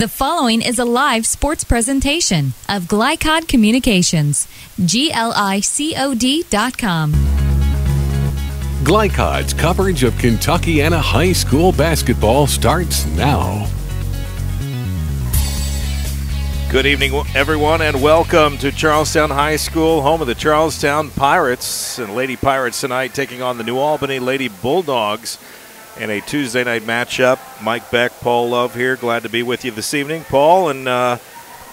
The following is a live sports presentation of Glycod Communications, GLICOD.com. Glycod's coverage of Kentuckiana high school basketball starts now. Good evening, everyone, and welcome to Charlestown High School, home of the Charlestown Pirates. And Lady Pirates tonight taking on the New Albany Lady Bulldogs in a Tuesday night matchup. Mike Beck, Paul Love here. Glad to be with you this evening. Paul, and a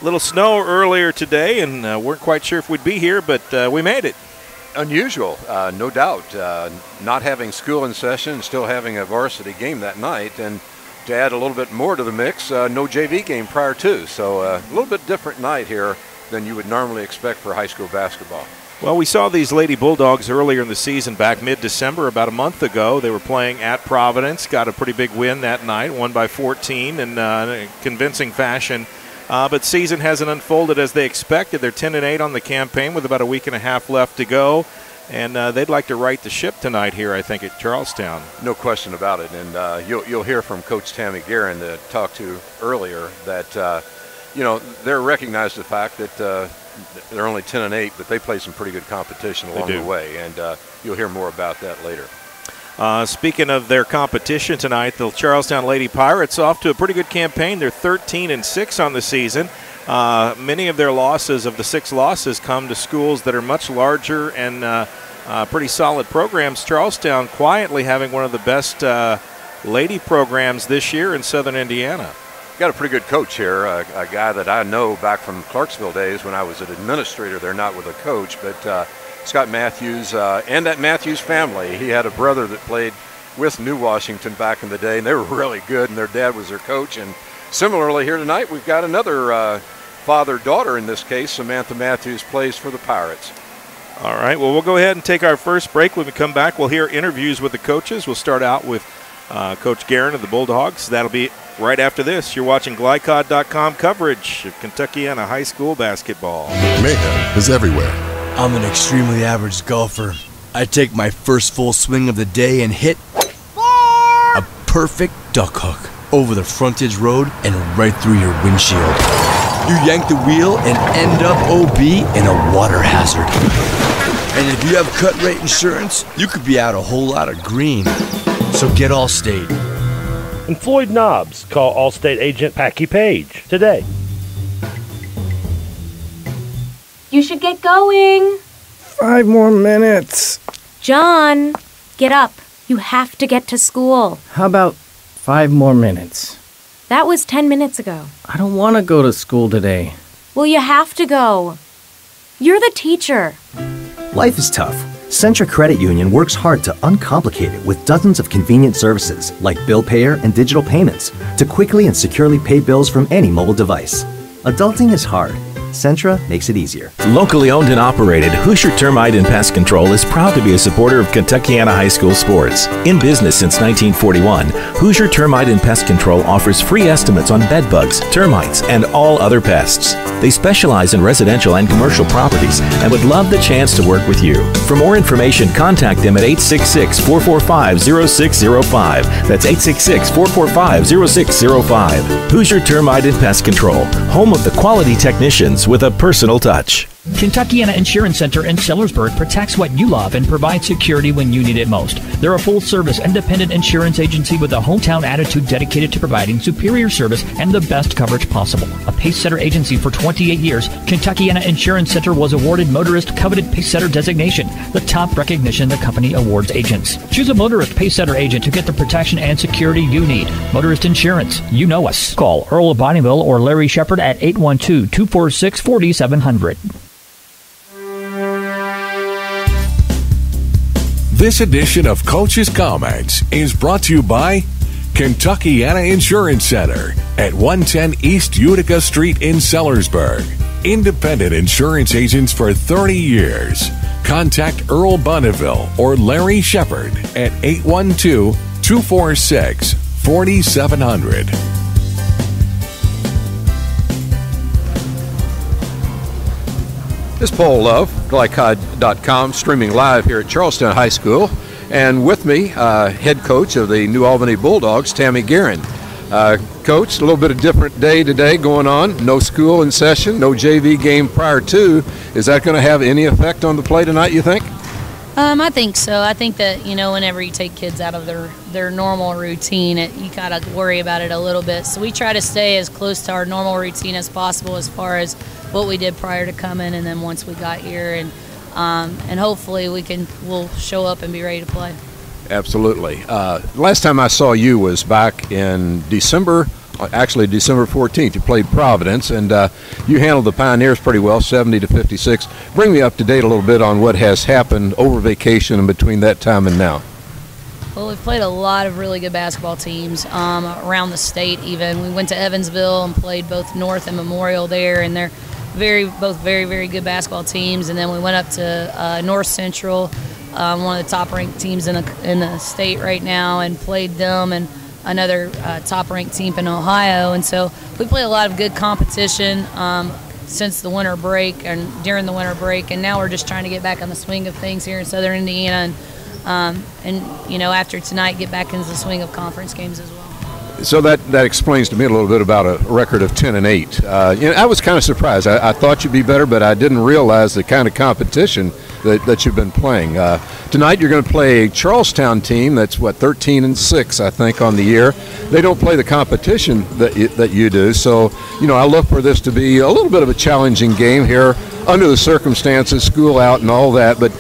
little snow earlier today, and weren't quite sure if we'd be here, but we made it. Unusual, no doubt. Not having school in session and still having a varsity game that night. And to add a little bit more to the mix, no JV game prior to. So a little bit different night here than you would normally expect for high school basketball. Well, we saw these Lady Bulldogs earlier in the season, back mid-December, about a month ago. They were playing at Providence, got a pretty big win that night, won by 14 in convincing fashion. But season hasn't unfolded as they expected. They're 10-8 on the campaign with about a week and a half left to go. And they'd like to right the ship tonight here, I think, at Charlestown. No question about it. And you'll hear from Coach Tammy Guerin that talked to earlier that, they're recognized the fact that they're only 10-8, but they play some pretty good competition along the way. And you'll hear more about that later. Speaking of their competition tonight, the Charlestown Lady Pirates off to a pretty good campaign. They're 13-6 on the season. Many of their losses, of the 6 losses, come to schools that are much larger and pretty solid programs. Charlestown quietly having one of the best lady programs this year in Southern Indiana. Got a pretty good coach here, a guy that I know back from Clarksville days when I was an administrator there, not with a coach, but Scott Matthews and that Matthews family. He had a brother that played with New Washington back in the day, and they were really good, and their dad was their coach. And similarly here tonight, we've got another father-daughter in this case. Samantha Matthews plays for the Pirates. All right, well, we'll go ahead and take our first break. When we come back, we'll hear interviews with the coaches. We'll start out with Coach Guerin of the Bulldogs. That'll be right after this. You're watching Glycod.com coverage of Kentuckiana high school basketball. Mayhem is everywhere. I'm an extremely average golfer. I take my first full swing of the day and hit a perfect duck hook over the frontage road and right through your windshield. You yank the wheel and end up OB in a water hazard. And if you have cut rate insurance, you could be out a whole lot of green. So get Allstate. And Floyd Knobs. Call Allstate agent Packy Page today. You should get going. 5 more minutes. John, get up. You have to get to school. How about 5 more minutes? That was 10 minutes ago. I don't want to go to school today. Well, you have to go. You're the teacher. Life is tough. Centra Credit Union works hard to uncomplicate it with dozens of convenient services like bill payer and digital payments to quickly and securely pay bills from any mobile device. Adulting is hard. Centra makes it easier. Locally owned and operated, Hoosier Termite and Pest Control is proud to be a supporter of Kentuckiana high school sports. In business since 1941, Hoosier Termite and Pest Control offers free estimates on bed bugs, termites, and all other pests. They specialize in residential and commercial properties and would love the chance to work with you. For more information, contact them at 866-445-0605. That's 866-445-0605. Hoosier Termite and Pest Control, home of the quality technicians with a personal touch. Kentuckiana Insurance Center in Sellersburg protects what you love and provides security when you need it most. They're a full-service independent insurance agency with a hometown attitude dedicated to providing superior service and the best coverage possible. A Pacesetter agency for 28 years, Kentuckiana Insurance Center was awarded Motorist Coveted Pacesetter designation, the top recognition the company awards agents. Choose a Motorist Pacesetter agent to get the protection and security you need. Motorist Insurance, you know us. Call Earl of Bonneville or Larry Shepard at 812-246-4700. This edition of Coach's Comments is brought to you by Kentuckiana Insurance Center at 110 East Utica Street in Sellersburg. Independent insurance agents for 30 years. Contact Earl Bonneville or Larry Shepard at 812-246-4700. This is Paul Love, Glycod.com, streaming live here at Charlestown High School. And with me, head coach of the New Albany Bulldogs, Tammy Guerin. Coach, a little bit of different day today going on. No school in session, no JV game prior to. Is that going to have any effect on the play tonight, you think? I think so. I think that, whenever you take kids out of their normal routine, you kind of worry about it a little bit. So we try to stay as close to our normal routine as possible as far as what we did prior to coming, and then once we got here, and hopefully we'll show up and be ready to play. Absolutely. Last time I saw you was back in December 14th. You played Providence, and you handled the Pioneers pretty well, 70-56. Bring me up to date a little bit on what has happened over vacation and between that time and now. Well, we've played a lot of really good basketball teams around the state even. We went to Evansville and played both North and Memorial there, and they're both very, very good basketball teams. And then we went up to North Central, one of the top-ranked teams in the state right now, and played them and another top-ranked team in Ohio. And so we played a lot of good competition since the winter break and during the winter break, and now we're just trying to get back on the swing of things here in Southern Indiana, and after tonight get back into the swing of conference games as well. So that explains to me a little bit about a record of 10-8. I was kind of surprised. I thought you'd be better, but I didn't realize the kind of competition that you've been playing. Tonight you're going to play a Charlestown team that's 13-6, I think, on the year. They don't play the competition that you do, so I look for this to be a little bit of a challenging game here under the circumstances, school out and all that. But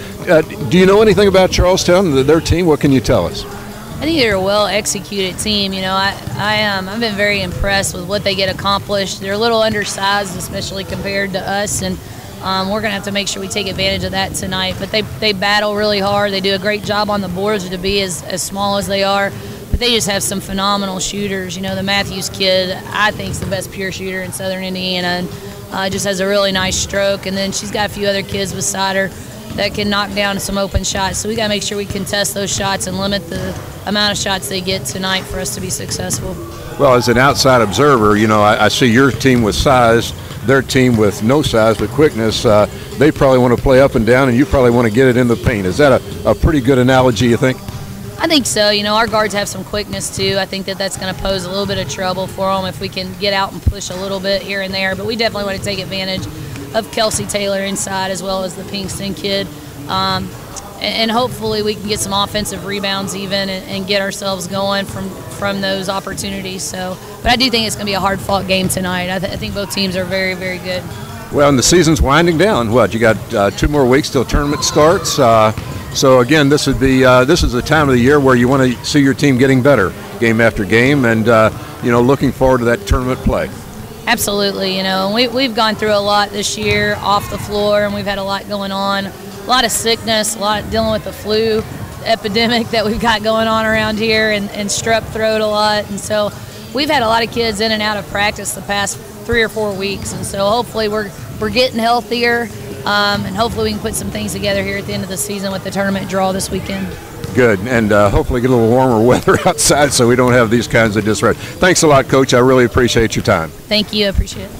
do you know anything about Charlestown, their team? What can you tell us? I think they're a well-executed team. I've been very impressed with what they get accomplished. They're a little undersized, especially compared to us, and we're going to have to make sure we take advantage of that tonight. But they battle really hard. They do a great job on the boards to be as small as they are. But they just have some phenomenal shooters. The Matthews kid, I think, is the best pure shooter in Southern Indiana, and just has a really nice stroke. And then she's got a few other kids beside her that can knock down some open shots. So we got to make sure we contest those shots and limit the amount of shots they get tonight for us to be successful. Well, as an outside observer, I see your team with size, their team with no size but quickness. They probably want to play up and down, and you probably want to get it in the paint. Is that a pretty good analogy, you think? I think so. Our guards have some quickness, too. I think that's going to pose a little bit of trouble for them if we can get out and push a little bit here and there. But we definitely want to take advantage of Kelsey Taylor inside as well as the Pinkston kid. And hopefully we can get some offensive rebounds even and get ourselves going from those opportunities. But I do think it's going to be a hard-fought game tonight. I think both teams are very, very good. Well, and the season's winding down. You got 2 more weeks till tournament starts. So again, this is the time of the year where you want to see your team getting better game after game, and looking forward to that tournament play. Absolutely. We've gone through a lot this year off the floor, and we've had a lot going on. A lot of sickness, a lot dealing with the flu epidemic that we've got going on around here, and strep throat a lot. And so we've had a lot of kids in and out of practice the past 3 or 4 weeks. And so hopefully we're getting healthier, and hopefully we can put some things together here at the end of the season with the tournament draw this weekend. Good, and hopefully get a little warmer weather outside so we don't have these kinds of disruptions. Thanks a lot, Coach. I really appreciate your time. Thank you. I appreciate it.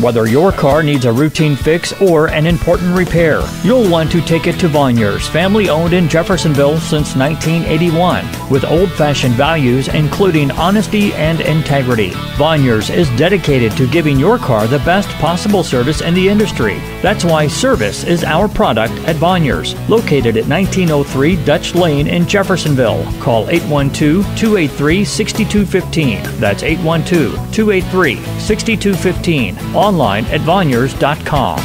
Whether your car needs a routine fix or an important repair, you'll want to take it to Vonyers, family owned in Jeffersonville since 1981, with old-fashioned values including honesty and integrity. Vonyers is dedicated to giving your car the best possible service in the industry. That's why service is our product at Vonyers, located at 1903 Dutch Lane in Jeffersonville. Call 812-283-6215. That's 812-283-6215. Online at Vonyers.com.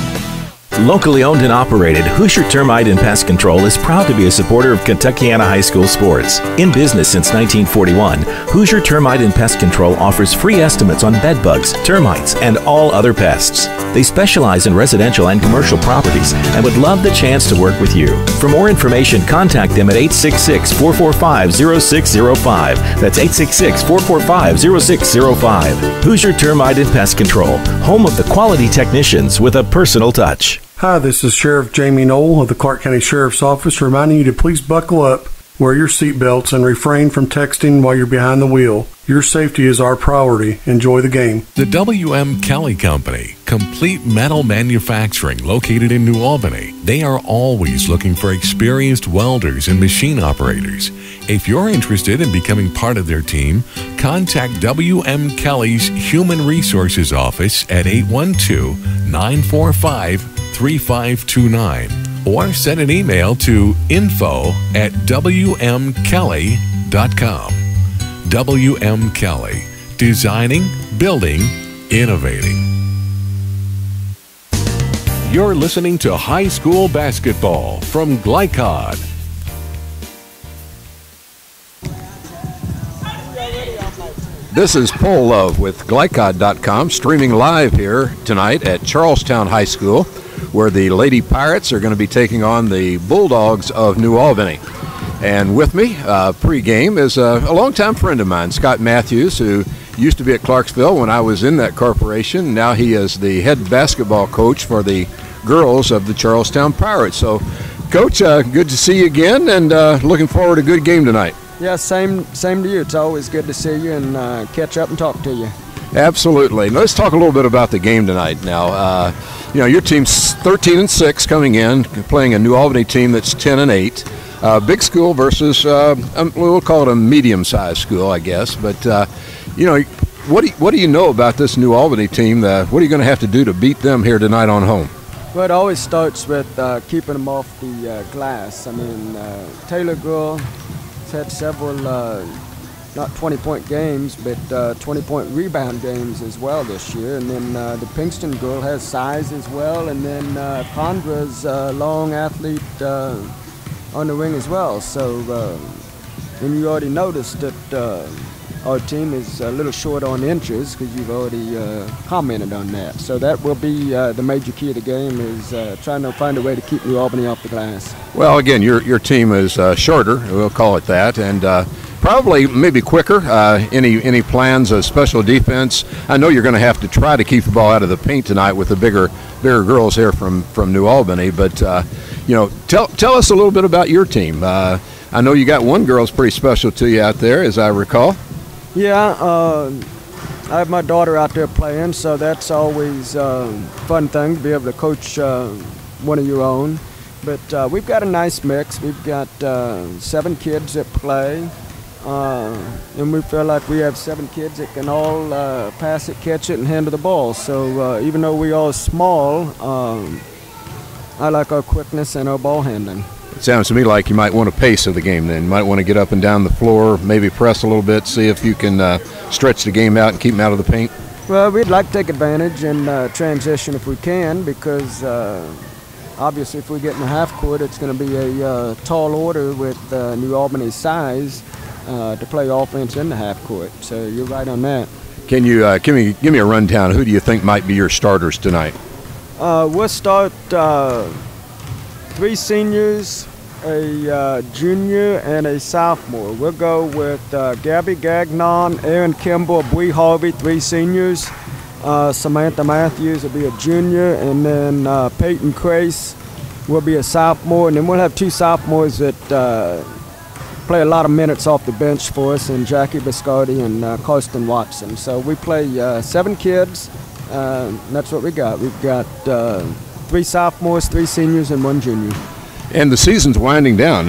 Locally owned and operated, Hoosier Termite and Pest Control is proud to be a supporter of Kentuckiana High School sports. In business since 1941, Hoosier Termite and Pest Control offers free estimates on bed bugs, termites, and all other pests. They specialize in residential and commercial properties and would love the chance to work with you. For more information, contact them at 866-445-0605. That's 866-445-0605. Hoosier Termite and Pest Control, home of the quality technicians with a personal touch. Hi, this is Sheriff Jamie Knoll of the Clark County Sheriff's Office reminding you to please buckle up, wear your seatbelts, and refrain from texting while you're behind the wheel. Your safety is our priority. Enjoy the game. The W.M. Kelly Company, complete metal manufacturing located in New Albany. They are always looking for experienced welders and machine operators. If you're interested in becoming part of their team, contact W.M. Kelly's Human Resources Office at 812-945-3529 or send an email to info@wmkelly.com. W.M. Kelly, designing, building, innovating. You're listening to High School Basketball from Glycod. This is Paul Love with Glycod.com, streaming live here tonight at Charlestown High School, where the Lady Pirates are going to be taking on the Bulldogs of New Albany. And with me, pre-game, is a longtime friend of mine, Scott Matthews, who used to be at Clarksville when I was in that corporation. Now he is the head basketball coach for the girls of the Charlestown Pirates. So, Coach, good to see you again, and looking forward to a good game tonight. Yeah, same to you. It's always good to see you and catch up and talk to you. Absolutely. Now, let's talk a little bit about the game tonight. Now, your team's 13-6 coming in, playing a New Albany team that's 10-8. Big school versus we'll call it a medium-sized school, I guess. But what do you know about this New Albany team? What are you going to have to do to beat them here tonight on home? Well, it always starts with keeping them off the glass. I mean, Taylor girl has had several not 20-point games, but 20-point rebound games as well this year. And then the Pinkston girl has size as well. And then Pondra's long athlete on the wing as well. So, and you already noticed that our team is a little short on inches because you've already commented on that. So that will be the major key of the game, is trying to find a way to keep New Albany off the glass. Well, again, your team is shorter, we'll call it that, and probably maybe quicker. Any plans of special defense? I know you're going to have to try to keep the ball out of the paint tonight with the bigger girls here from New Albany, but tell us a little bit about your team. I know you got one girl's pretty special to you out there, as I recall. Yeah, I have my daughter out there playing, so that's always a fun thing to be able to coach one of your own. But we've got a nice mix. We've got 7 kids that play, and we feel like we have 7 kids that can all pass it, catch it, and handle the ball. So even though we are small, I like our quickness and our ball handling. It sounds to me like you might want a pace of the game then. You might want to get up and down the floor, maybe press a little bit, see if you can stretch the game out and keep them out of the paint. Well, we'd like to take advantage and transition if we can, because obviously if we get in the half court, it's going to be a tall order with New Albany's size to play offense in the half court. So you're right on that. Can you give me a rundown? Who do you think might be your starters tonight? We'll start 3 seniors, a junior, and a sophomore. We'll go with Gabby Gagnon, Aaron Kimball, Bree Harvey, 3 seniors. Samantha Matthews will be a junior, and then Peyton Crace will be a sophomore. And then we'll have 2 sophomores that play a lot of minutes off the bench for us, and Jackie Biscardi and Karsten Watson. So we play 7 kids. That's what we got. We've got 3 sophomores, 3 seniors, and 1 junior. And the season's winding down.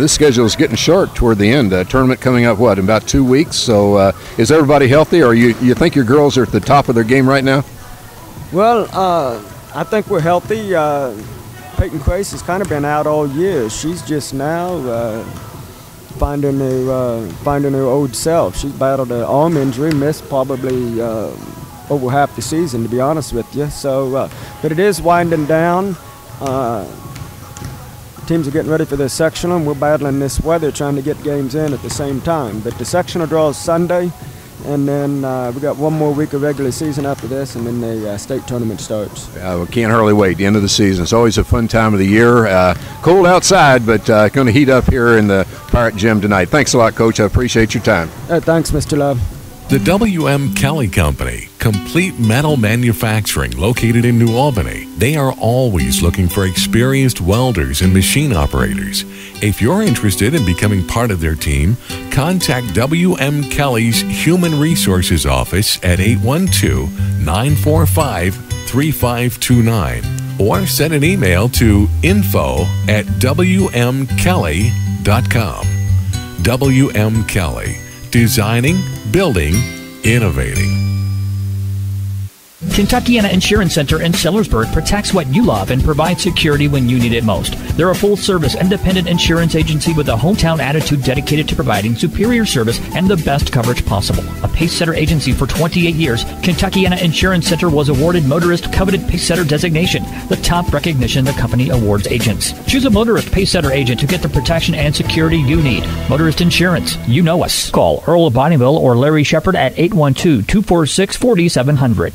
This schedule is getting short toward the end. Tournament coming up, in about 2 weeks? So is everybody healthy, or you think your girls are at the top of their game right now? Well, I think we're healthy. Peyton Crace has kind of been out all year. She's just now finding her old self. She's battled an arm injury, missed probably over half the season, to be honest with you. So, but it is winding down. Teams are getting ready for their sectional, and we're battling this weather, trying to get games in at the same time. But the sectional draw is Sunday, and then we got 1 more week of regular season after this, and then the state tournament starts. We can't hardly wait. The end of the season. It's always a fun time of the year. Cold outside, but going to heat up here in the Pirate Gym tonight. Thanks a lot, Coach. I appreciate your time. Thanks, Mr. Love. The W.M. Kelly Company, Complete Metal Manufacturing, located in New Albany. They are always looking for experienced welders and machine operators. If you're interested in becoming part of their team, contact W.M. Kelly's Human Resources Office at 812-945-3529 or send an email to info@wmkelly.com. W.M. Kelly, designing, building, innovating. Kentuckiana Insurance Center in Sellersburg protects what you love and provides security when you need it most. They're a full-service, independent insurance agency with a hometown attitude dedicated to providing superior service and the best coverage possible. A pace-setter agency for 28 years, Kentuckiana Insurance Center was awarded Motorist Coveted Pace-Setter designation, the top recognition the company awards agents. Choose a Motorist Pace-Setter agent to get the protection and security you need. Motorist Insurance, you know us. Call Earl of Bonneville or Larry Shepard at 812-246-4700.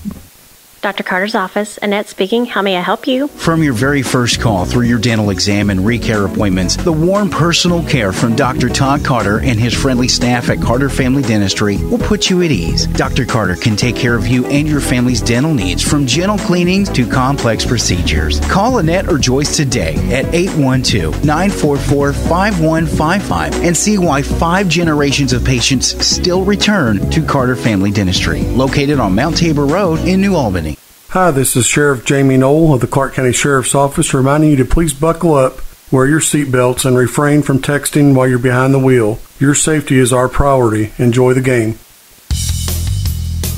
Dr. Carter's office, Annette speaking. How may I help you? From your very first call through your dental exam and recare appointments, the warm personal care from Dr. Todd Carter and his friendly staff at Carter Family Dentistry will put you at ease. Dr. Carter can take care of you and your family's dental needs, from gentle cleanings to complex procedures. Call Annette or Joyce today at 812-944-5155 and see why 5 generations of patients still return to Carter Family Dentistry, located on Mount Tabor Road in New Albany. Hi, this is Sheriff Jamie Knoll of the Clark County Sheriff's Office reminding you to please buckle up, wear your seatbelts, and refrain from texting while you're behind the wheel. Your safety is our priority. Enjoy the game.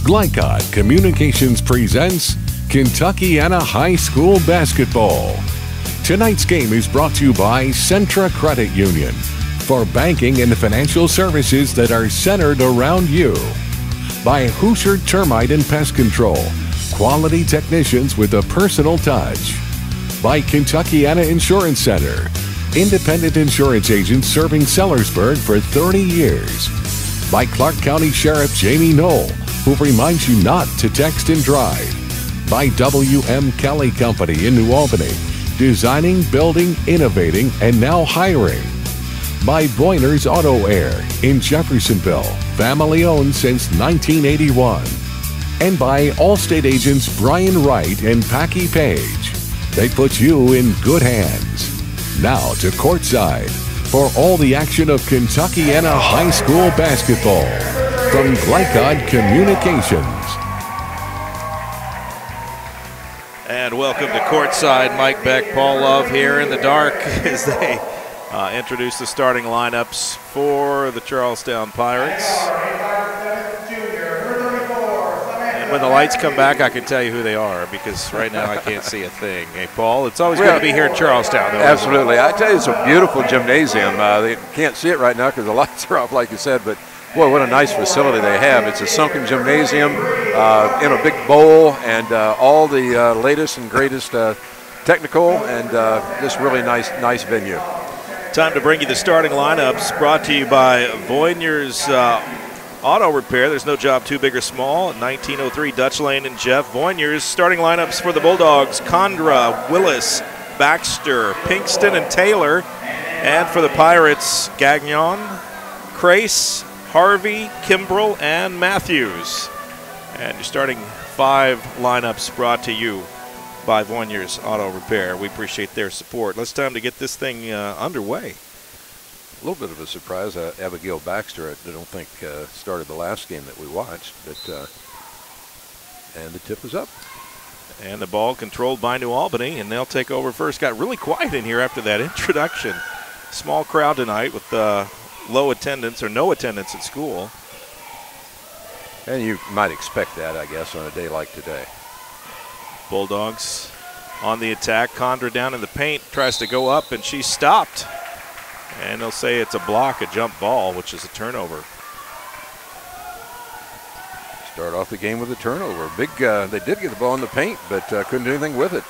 Glycod Communications presents Kentuckiana High School Basketball. Tonight's game is brought to you by Centra Credit Union for banking and financial services that are centered around you. By Hoosier Termite and Pest Control, quality technicians with a personal touch. By Kentuckiana Insurance Center, independent insurance agents serving Sellersburg for 30 years. By Clark County Sheriff Jamie Knoll, who reminds you not to text and drive. By W.M. Kelly Company in New Albany, designing, building, innovating, and now hiring. By Boyner's Auto Air in Jeffersonville, family owned since 1981. And by Allstate agents Brian Wright and Packy Page. They put you in good hands. Now to courtside for all the action of Kentuckiana High School basketball from Glycod Communications. And welcome to courtside. Mike Beck, Paul Love here in the dark as they introduce the starting lineups for the Charlestown Pirates. When the lights come back, I can tell you who they are, because right now I can't see a thing. Hey, Paul, it's always good to be here in Charlestown, though. Absolutely. I tell you, it's a beautiful gymnasium. They can't see it right now because the lights are off, like you said, but boy, what a nice facility they have. It's a sunken gymnasium in a big bowl, and all the latest and greatest technical, and just really nice venue. Time to bring you the starting lineups, brought to you by Voynier's Auto Repair. There's no job too big or small. 1903 Dutch Lane and Jeff Voynier's. Starting lineups for the Bulldogs: Condra, Willis, Baxter, Pinkston, and Taylor. And for the Pirates, Gagnon, Crace, Harvey, Kimbrell, and Matthews. And your starting 5 lineups brought to you by Voynier's Auto Repair. We appreciate their support. It's time to get this thing underway. A little bit of a surprise. Abigail Baxter, I don't think, started the last game that we watched, but and the tip is up. And the ball controlled by New Albany, and they'll take over first. Got really quiet in here after that introduction. Small crowd tonight with low attendance or no attendance at school. And you might expect that, I guess, on a day like today. Bulldogs on the attack. Condra down in the paint, tries to go up, and she's stopped. And they'll say it's a block, a jump ball, which is a turnover. Start off the game with a turnover. They did get the ball in the paint, but couldn't do anything with it.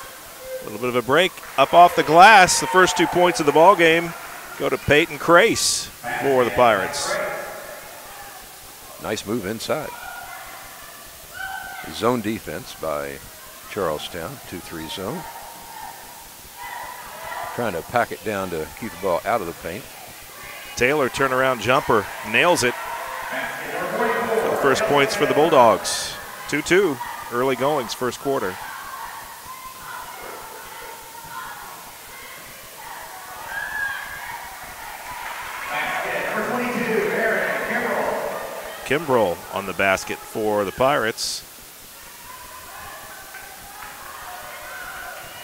A little bit of a break. Up off the glass, the first 2 points of the ball game go to Peyton Crace for the Pirates. Nice move inside. Zone defense by Charlestown, 2-3 zone. Trying to pack it down to keep the ball out of the paint. Taylor, turnaround jumper, nails it. For the first points for the Bulldogs. 2-2, early goings, first quarter. Kimbrell on the basket for the Pirates.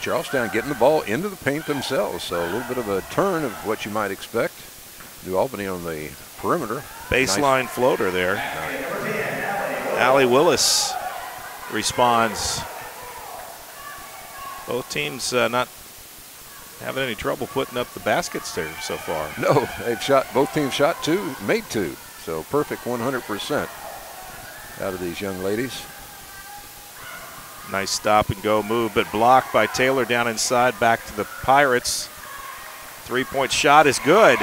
Charlestown getting the ball into the paint themselves, so a little bit of a turn of what you might expect. New Albany on the perimeter. Baseline nice floater there. Allie Willis responds. Both teams not having any trouble putting up the baskets there so far. No, both teams shot 2, made 2. So perfect 100% out of these young ladies. Nice stop and go move, but blocked by Taylor down inside, back to the Pirates. 3-point shot is good.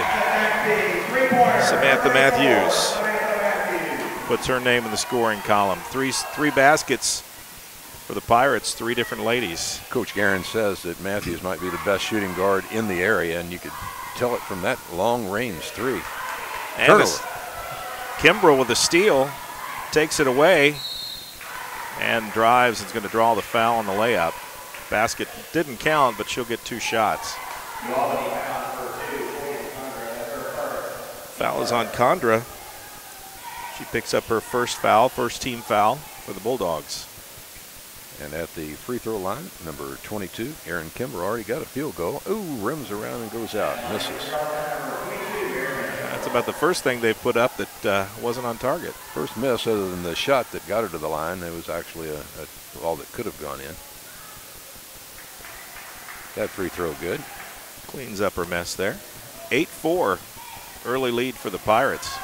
Samantha Matthews puts her name in the scoring column. Three baskets for the Pirates, 3 different ladies. Coach Guerin says that Matthews might be the best shooting guard in the area, and you could tell it from that long range 3. And turnover. Kimbrell with a steal, takes it away, and drives and is going to draw the foul on the layup. Basket didn't count, but she'll get 2 shots. Foul is on Condra. She picks up her first team foul for the Bulldogs. And at the free throw line, number 22, Erin Kimber already got a field goal. Ooh, rims around and goes out, misses. That's about the first thing they put up that wasn't on target. First miss other than the shot that got her to the line. It was actually a ball that could have gone in. That free throw good. Cleans up her mess there. 8-4, early lead for the Pirates.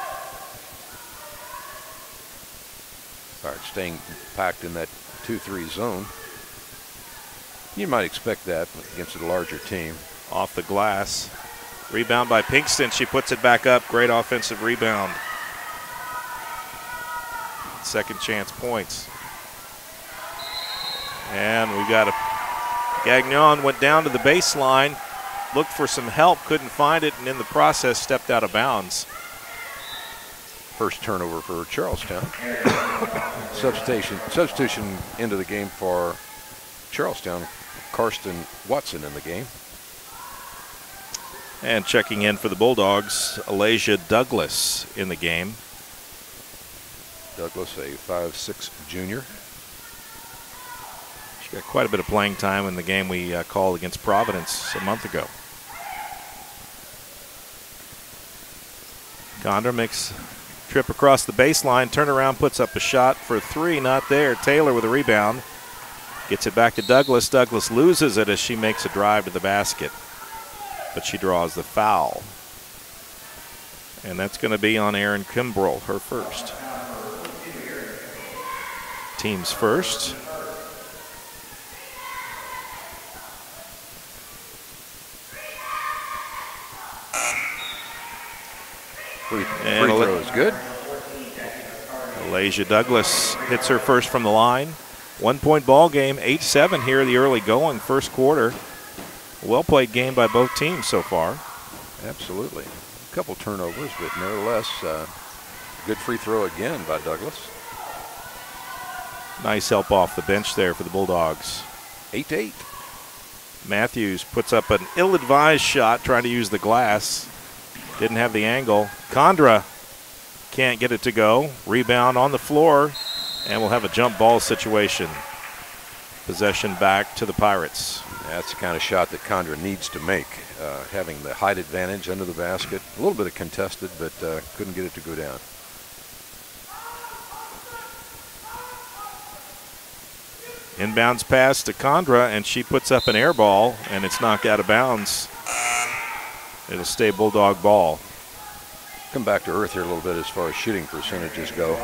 Pirates staying packed in that 2-3 zone. You might expect that against a larger team. Off the glass. Rebound by Pinkston. She puts it back up. Great offensive rebound. Second chance points. And we got Gagnon went down to the baseline, looked for some help, couldn't find it, and in the process stepped out of bounds. First turnover for Charlestown. Substitution into the game for Charlestown. Karsten Watson in the game. And checking in for the Bulldogs, Alasia Douglas in the game. Douglas, a 5'6" junior. She got quite a bit of playing time in the game we called against Providence a month ago. Condra makes a trip across the baseline, turnaround, puts up a shot for 3, not there. Taylor with a rebound. Gets it back to Douglas. Douglas loses it as she makes a drive to the basket, but she draws the foul. And that's going to be on Erin Kimbrell, her first. Team's first. Free throw is good. Alasia Douglas hits her first from the line. 1-point ball game, 8-7 here, the early going, first quarter. Well-played game by both teams so far. Absolutely. A couple turnovers, but nevertheless, good free throw again by Douglas. Nice help off the bench there for the Bulldogs. 8-8. Matthews puts up an ill-advised shot trying to use the glass. Didn't have the angle. Condra can't get it to go. Rebound on the floor, and we'll have a jump ball situation. Possession back to the Pirates. That's the kind of shot that Condra needs to make, having the height advantage under the basket. A little bit of contested, but couldn't get it to go down. Inbounds pass to Condra, and she puts up an air ball, and it's knocked out of bounds. It'll stay Bulldog ball. Come back to earth here a little bit as far as shooting percentages go.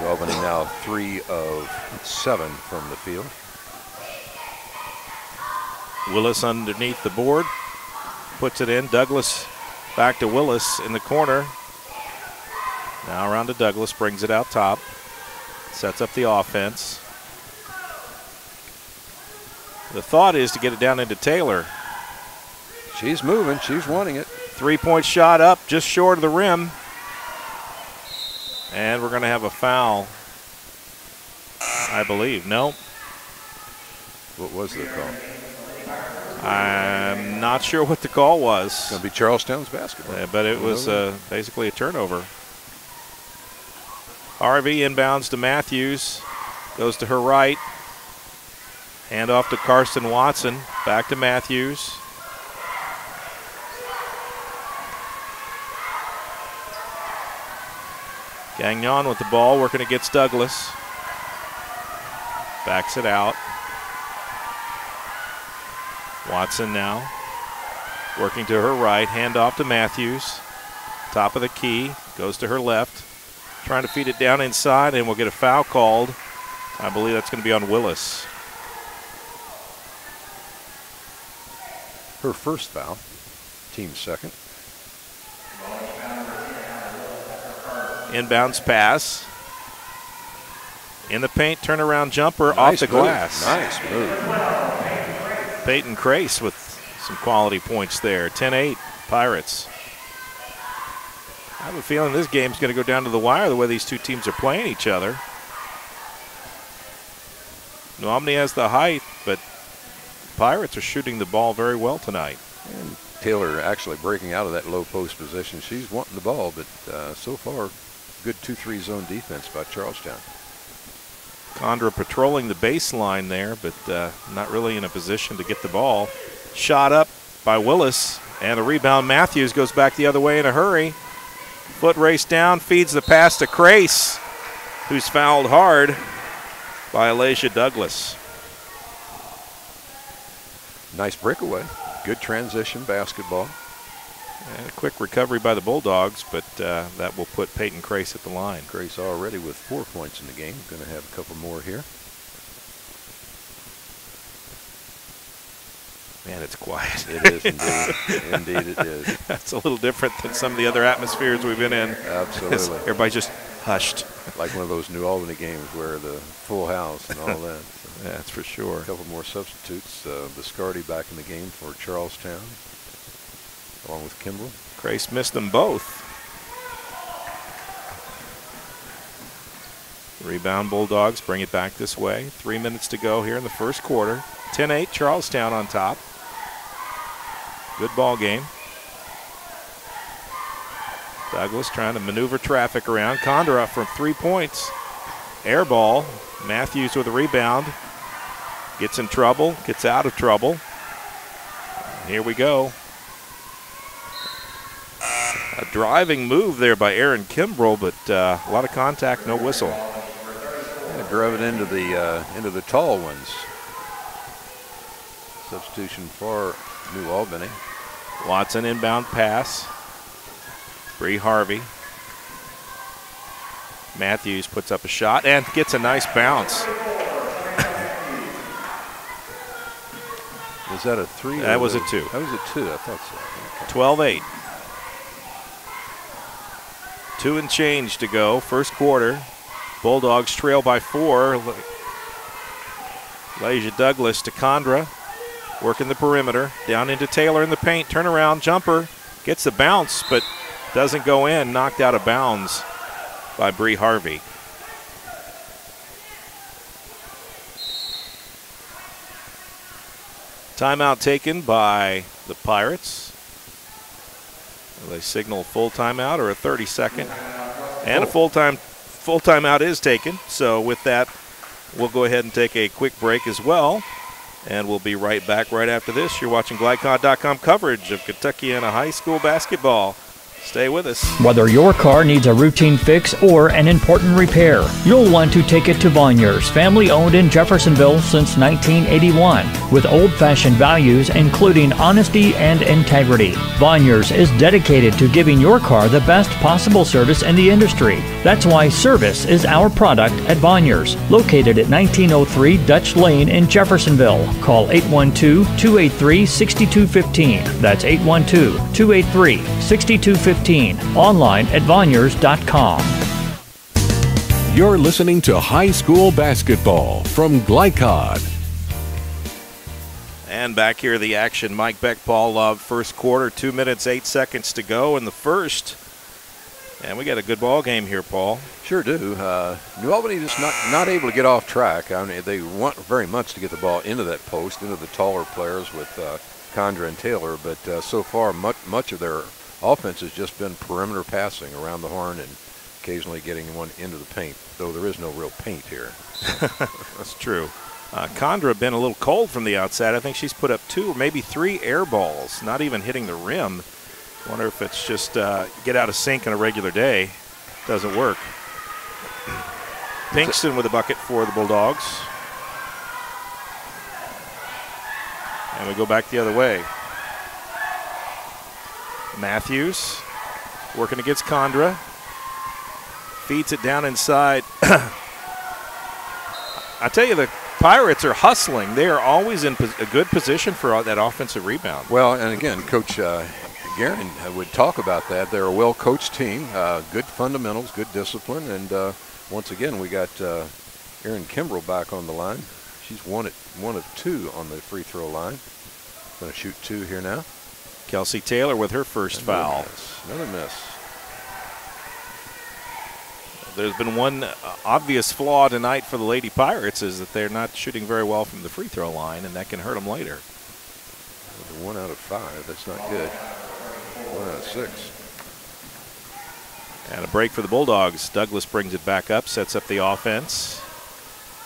Albany now 3 of 7 from the field. Willis underneath the board, puts it in. Douglas back to Willis in the corner. Now around to Douglas, brings it out top. Sets up the offense. The thought is to get it down into Taylor. She's moving, she's wanting it. 3-point shot up, just short of the rim. And we're going to have a foul I believe. No. What was the call? I'm not sure what the call was. It's going to be Charlestown's basketball. But it was basically a turnover. Harvey inbounds to Matthews. Goes to her right. Hand off to Karsten Watson. Back to Matthews. Gagnon with the ball, working against Douglas. Backs it out. Watson now working to her right. Hand off to Matthews. Top of the key. Goes to her left. Trying to feed it down inside, and we'll get a foul called. I believe that's going to be on Willis. Her first foul. Team's second. Inbounds pass. In the paint, turnaround jumper off the glass. Nice move. Peyton Crace with some quality points there. 10-8 Pirates. I have a feeling this game's going to go down to the wire the way these two teams are playing each other. New Albany has the height, but Pirates are shooting the ball very well tonight. And Taylor actually breaking out of that low post position. She's wanting the ball, but so far, good 2-3 zone defense by Charlestown. Condra patrolling the baseline there, but not really in a position to get the ball. Shot up by Willis, and the rebound Matthews goes back the other way in a hurry. Foot race down, feeds the pass to Crace, who's fouled hard by Alasia Douglas. Nice breakaway. Good transition basketball. And a quick recovery by the Bulldogs, but that will put Peyton Crace at the line. Crace already with 4 points in the game. Going to have a couple more here. Man, it's quiet. It is indeed. Indeed it is. That's a little different than some of the other atmospheres we've been in. Absolutely. Everybody just hushed. Like one of those New Albany games where the full house and all that. So yeah, that's for sure. A couple more substitutes. Viscardi back in the game for Charlestown, along with Kimball. Crace missed them both. Rebound Bulldogs bring it back this way. 3 minutes to go here in the first quarter. 10-8 Charlestown on top. Good ball game. Douglas trying to maneuver traffic around. Condor up from 3 points. Air ball. Matthews with a rebound. Gets in trouble. Gets out of trouble. Here we go. A driving move there by Aaron Kimbrell, but a lot of contact, no whistle. Yeah, drove it into the tall ones. Substitution for New Albany. Watson inbound pass. Bree Harvey. Matthews puts up a shot and gets a nice bounce. Was that a 3? That was a 2. That was a 2, I thought so. Okay. 12-8. 2 and change to go, first quarter. Bulldogs trail by 4. Lasia Douglas to Condra. Working the perimeter. Down into Taylor in the paint. Turnaround jumper. Gets the bounce, but doesn't go in. Knocked out of bounds by Bree Harvey. Timeout taken by the Pirates. They signal full timeout or a 30-second. And a full timeout is taken. So with that, we'll go ahead and take a quick break as well. And we'll be right back right after this. You're watching GlyCod.com coverage of Kentuckiana High School basketball. Stay with us. Whether your car needs a routine fix or an important repair, you'll want to take it to Voniers, family owned in Jeffersonville since 1981, with old-fashioned values including honesty and integrity. Voniers is dedicated to giving your car the best possible service in the industry. That's why service is our product at Voniers, located at 1903 Dutch Lane in Jeffersonville. Call 812-283-6215. That's 812-283-6215. Online at Voniers.com. You're listening to high school basketball from GlyCod. And back here, the action. Mike Beck, Paul Love, first quarter, 2 minutes, 8 seconds to go in the first. And we got a good ball game here, Paul. Sure do. New Albany just not able to get off track. I mean, they want very much to get the ball into that post, into the taller players with Condra and Taylor, but so far much of their offense has just been perimeter passing around the horn and occasionally getting one into the paint, though there is no real paint here. That's true. Condra been a little cold from the outside. I think she's put up 2 or maybe 3 air balls, not even hitting the rim. Wonder if it's just get out of sync on a regular day. Doesn't work. Pinkston with a bucket for the Bulldogs. And we go back the other way. Matthews working against Condra. Feeds it down inside. I tell you, the Pirates are hustling. They are always in a good position for that offensive rebound. Well, and again, Coach Guerin would talk about that. They're a well-coached team, good fundamentals, good discipline, and once again, we got Erin Kimbrell back on the line. She's one of 2 on the free throw line. Going to shoot 2 here now. Kelsey Taylor with her first foul. Another miss. There's been one obvious flaw tonight for the Lady Pirates is that they're not shooting very well from the free throw line, and that can hurt them later. 1 out of 5. That's not good. 1 out of 6. And a break for the Bulldogs. Douglas brings it back up, sets up the offense.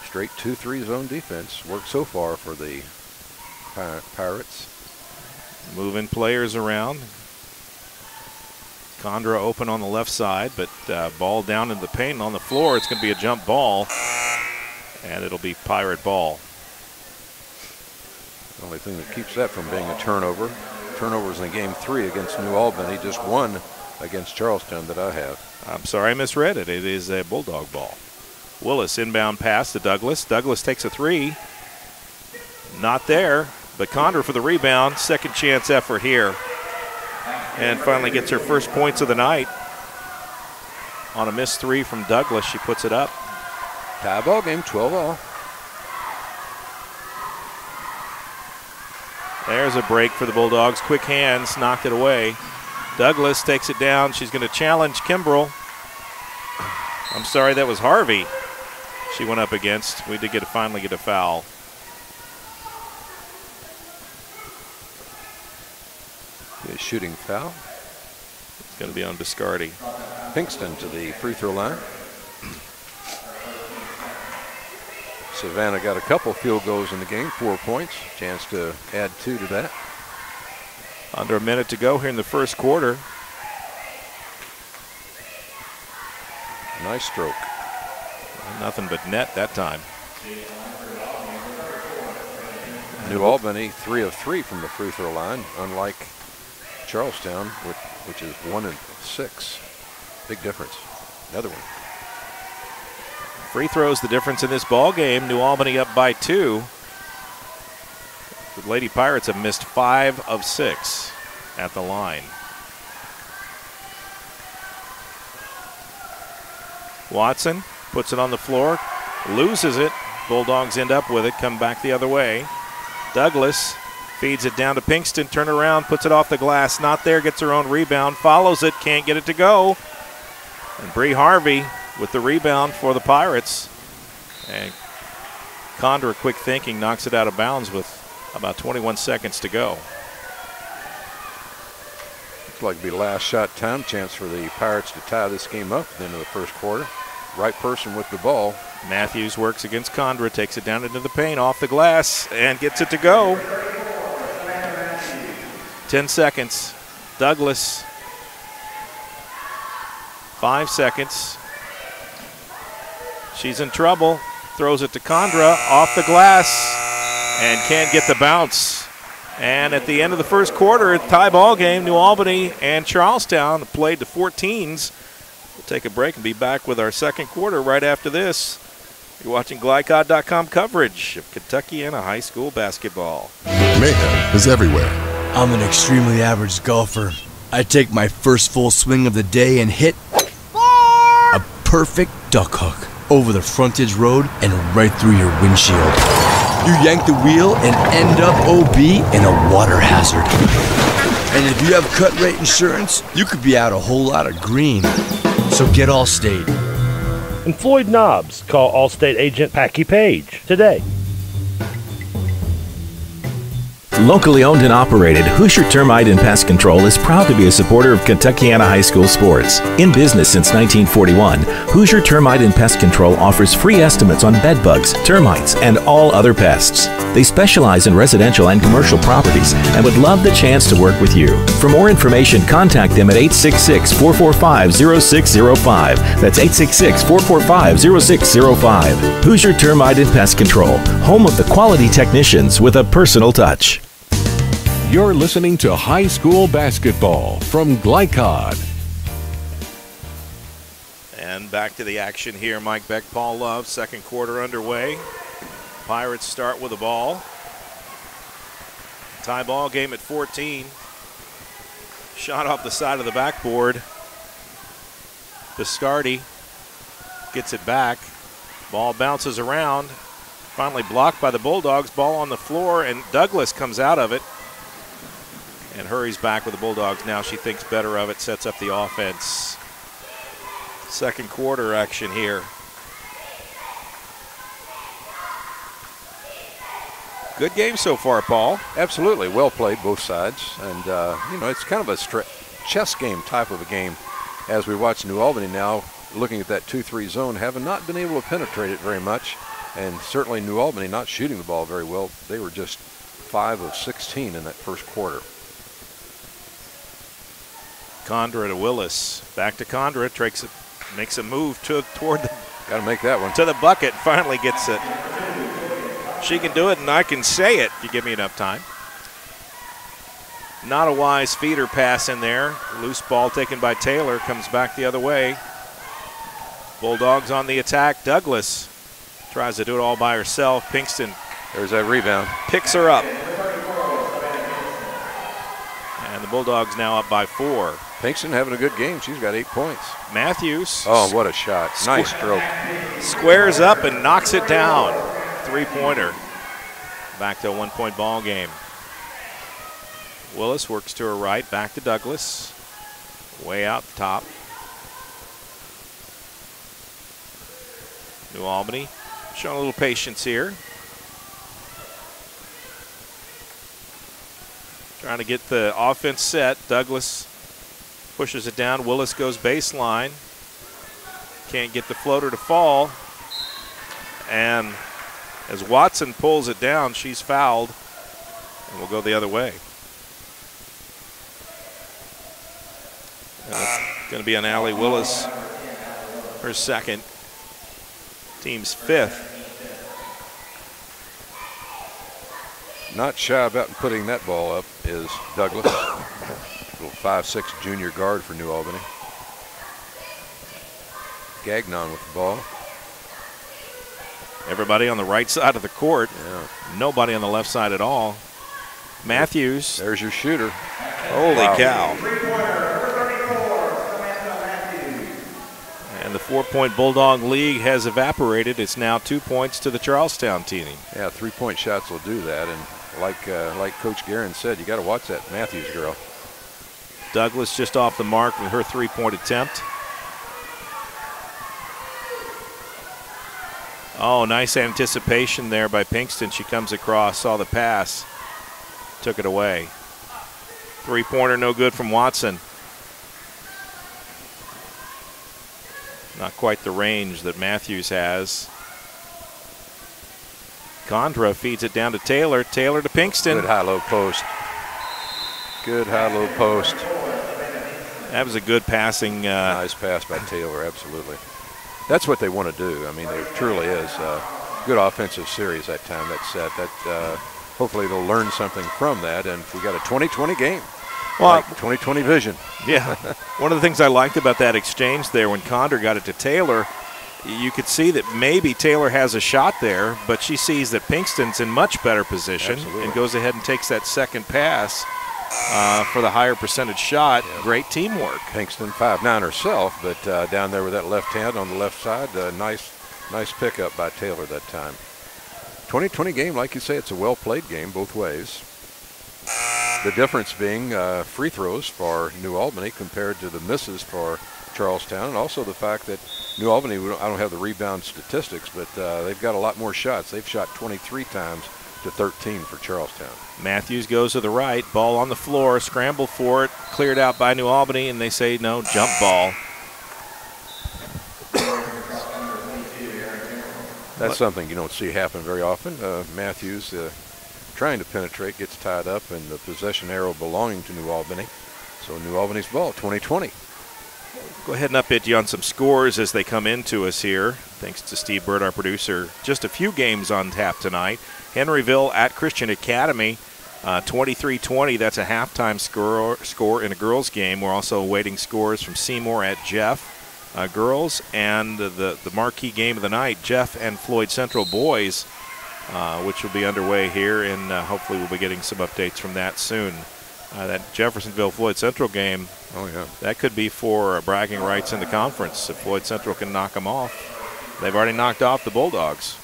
Straight 2-3 zone defense. Worked so far for the Pirates. Moving players around. Condra open on the left side, but ball down in the paint and on the floor. It's going to be a jump ball, and it'll be Pirate ball. The only thing that keeps that from being a turnover. Turnovers in game 3 against New Albany, just 1 against Charlestown that I have. I'm sorry I misread it. It is a Bulldog ball. Willis inbound pass to Douglas. Douglas takes a 3. Not there, but Condra for the rebound. Second chance effort here. And finally gets her first points of the night. On a missed 3 from Douglas, she puts it up. Tie ball game, 12-all. There's a break for the Bulldogs. Quick hands, knocked it away. Douglas takes it down. She's going to challenge Kimbrell. I'm sorry, that was Harvey she went up against. We did finally get a foul. A shooting foul. It's going to be on Biscardi. Pinkston to the free throw line. Savannah got a couple field goals in the game, 4 points. Chance to add 2 to that. Under a minute to go here in the first quarter. Nice stroke. Nothing but net that time. New Albany 3 of 3 from the free throw line, unlike Charlestown, which is 1 of 6. Big difference. Another one. Free throws the difference in this ball game. New Albany up by 2. The Lady Pirates have missed 5 of 6 at the line. Watson puts it on the floor, loses it. Bulldogs end up with it, come back the other way. Douglas feeds it down to Pinkston, turn around, puts it off the glass, not there, gets her own rebound, follows it, can't get it to go. And Bree Harvey with the rebound for the Pirates. And Condra, quick thinking, knocks it out of bounds with about 21 seconds to go. Looks like it'll be last shot time chance for the Pirates to tie this game up at the end of the first quarter. Right person with the ball. Matthews works against Condra, takes it down into the paint, off the glass, and gets it to go. 10 seconds. Douglas. 5 seconds. She's in trouble. Throws it to Condra, off the glass, and can't get the bounce. And at the end of the first quarter, tie ball game, New Albany and Charlestown played the 14s. We'll take a break and be back with our second quarter right after this. You're watching Glycod.com coverage of Kentuckiana high school basketball. Mayhem is everywhere. I'm an extremely average golfer. I take my first full swing of the day and hit a perfect duck hook over the frontage road and right through your windshield. You yank the wheel and end up OB in a water hazard. And if you have cut rate insurance, you could be out a whole lot of green. So get Allstate. And Floyd Knobs. Call Allstate agent Packy Page today. Locally owned and operated, Hoosier Termite and Pest Control is proud to be a supporter of Kentuckiana High School sports. In business since 1941, Hoosier Termite and Pest Control offers free estimates on bed bugs, termites, and all other pests. They specialize in residential and commercial properties and would love the chance to work with you. For more information, contact them at 866-445-0605. That's 866-445-0605. Hoosier Termite and Pest Control, home of the quality technicians with a personal touch. You're listening to high school basketball from Glycod. And back to the action here. Mike Beck, Paul Love, second quarter underway. Pirates start with the ball. Tie ball game at 14. Shot off the side of the backboard. Biscardi gets it back. Ball bounces around. Finally blocked by the Bulldogs. Ball on the floor, and Douglas comes out of it and hurries back with the Bulldogs. Now she thinks better of it, sets up the offense. Second quarter action here. Good game so far, Paul. Absolutely. Well played, both sides. And, it's kind of a chess game type of a game as we watch New Albany now looking at that 2-3 zone, having not been able to penetrate it very much. And certainly New Albany not shooting the ball very well. They were just 5 of 16 in that first quarter. Condra to Willis. Back to Condra. Makes a move toward the. Got to make that one. To the bucket. Finally gets it. She can do it, and I can say it if you give me enough time. Not a wise feeder pass in there. Loose ball taken by Taylor. Comes back the other way. Bulldogs on the attack. Douglas tries to do it all by herself. Pinkston. There's that rebound. Picks her up. And the Bulldogs now up by 4. Pinkston having a good game. She's got 8 points. Matthews. Oh, what a shot. Nice stroke. Squares up and knocks it down. Three-pointer. Back to a 1-point ball game. Willis works to her right. Back to Douglas. Way out the top. New Albany showing a little patience here. Trying to get the offense set. Douglas pushes it down. Willis goes baseline. Can't get the floater to fall. And as Watson pulls it down, she's fouled. And we'll go the other way. And it's going to be on Allie Willis. Her second. Team's 5th. Not shy about putting that ball up is Douglas. Little 5'6" junior guard for New Albany. Gagnon with the ball. Everybody on the right side of the court. Yeah. Nobody on the left side at all. Matthews. There's your shooter. Holy cow. And the 4-point Bulldog lead has evaporated. It's now 2 points to the Charlestown team. Yeah, 3-point shots will do that. And like Coach Guerin said, you got to watch that Matthews girl. Douglas just off the mark with her 3-point attempt. Oh, nice anticipation there by Pinkston. She comes across, saw the pass, took it away. 3-pointer no good from Watson. Not quite the range that Matthews has. Condra feeds it down to Taylor. Taylor to Pinkston. Good high-low post. Good high-low post. That was a good passing. Nice pass by Taylor, absolutely. That's what they want to do. I mean, there truly is a good offensive series that time. Hopefully they'll learn something from that, and we got a 20-20 game. Well, 20-20 vision. Yeah. One of the things I liked about that exchange there when Condra got it to Taylor, you could see that maybe Taylor has a shot there, but she sees that Pinkston's in much better position. Absolutely. And goes ahead and takes that second pass for the higher percentage shot. Yeah. Great teamwork. Pinkston 5'9" herself, but down there with that left hand on the left side, nice pickup by Taylor that time. 20-20 game, like you say, it's a well-played game both ways. The difference being free throws for New Albany compared to the misses for Charlestown, and also the fact that New Albany, I don't have the rebound statistics, but they've got a lot more shots. They've shot 23 times to 13 for Charlestown. Matthews goes to the right, ball on the floor, scramble for it, cleared out by New Albany, and they say no, jump ball. That's something you don't see happen very often. Matthews trying to penetrate, gets tied up, and the possession arrow belonging to New Albany. So New Albany's ball, 20-20. Go ahead and update you on some scores as they come into us here. Thanks to Steve Bird, our producer. Just a few games on tap tonight. Henryville at Christian Academy, 23-20. That's a halftime score in a girls' game. We're also awaiting scores from Seymour at Jeff. Girls, and the marquee game of the night, Jeff and Floyd Central boys, which will be underway here, and hopefully we'll be getting some updates from that soon. That Jeffersonville-Floyd Central game, that could be for bragging rights in the conference if Floyd Central can knock them off. They've already knocked off the Bulldogs.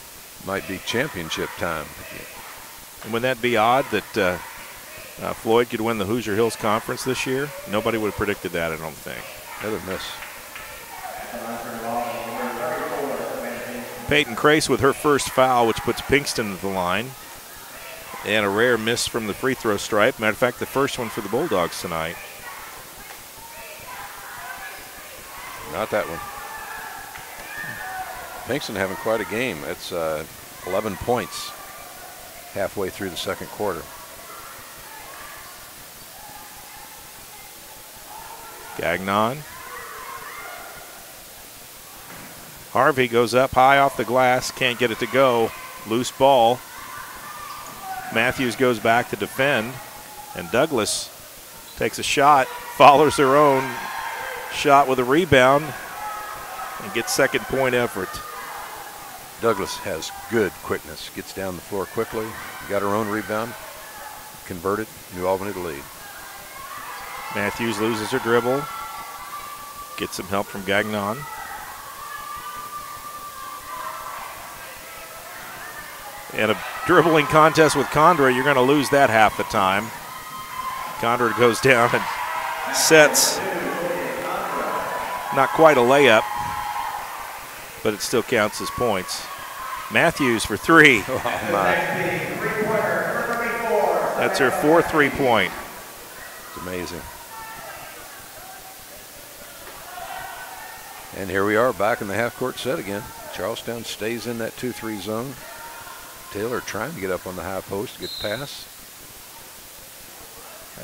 Might be championship time. And would that be odd that Floyd could win the Hoosier Hills Conference this year? Nobody would have predicted that, I don't think. Another miss. Peyton Crace with her first foul, which puts Pinkston at the line. And a rare miss from the free throw stripe. Matter of fact, the first one for the Bulldogs tonight. Not that one. Pinkston having quite a game. It's 11 points halfway through the second quarter. Gagnon. Harvey goes up high off the glass, can't get it to go. Loose ball. Matthews goes back to defend, and Douglas takes a shot, follows her own shot with a rebound, and gets second point effort. Douglas has good quickness, gets down the floor quickly, got her own rebound, converted, New Albany to lead. Matthews loses her dribble, gets some help from Gagnon. And a dribbling contest with Condra, you're going to lose that half the time. Condra goes down and sets. Not quite a layup, but it still counts as points. Matthews for three. Oh, my. That's her fourth three-point. It's amazing. And here we are back in the half-court set again. Charlestown stays in that 2-3 zone. Taylor trying to get up on the high post to get the pass.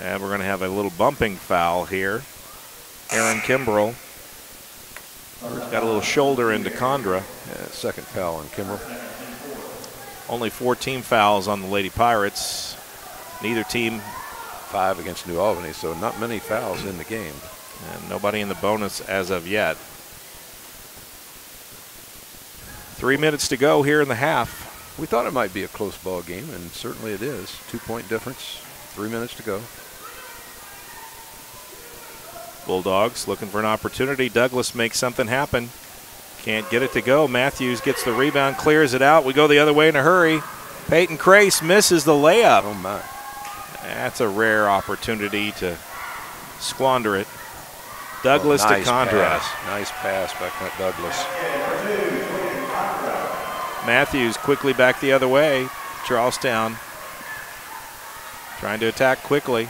And we're going to have a little bumping foul here. Aaron Kimbrell got a little shoulder into Condra. Yeah, second foul on Kimbrell. Only 14 fouls on the Lady Pirates. Neither team. 5 against New Albany, so not many fouls in the game. And nobody in the bonus as of yet. 3 minutes to go here in the half. We thought it might be a close ball game, and certainly it is. 2-point difference, 3 minutes to go. Bulldogs looking for an opportunity. Douglas makes something happen. Can't get it to go. Matthews gets the rebound, clears it out. We go the other way in a hurry. Peyton Crace misses the layup. Oh, my. That's a rare opportunity to squander it. Douglas to Condra. Nice pass by Douglas. Matthews quickly back the other way. Charlestown trying to attack quickly.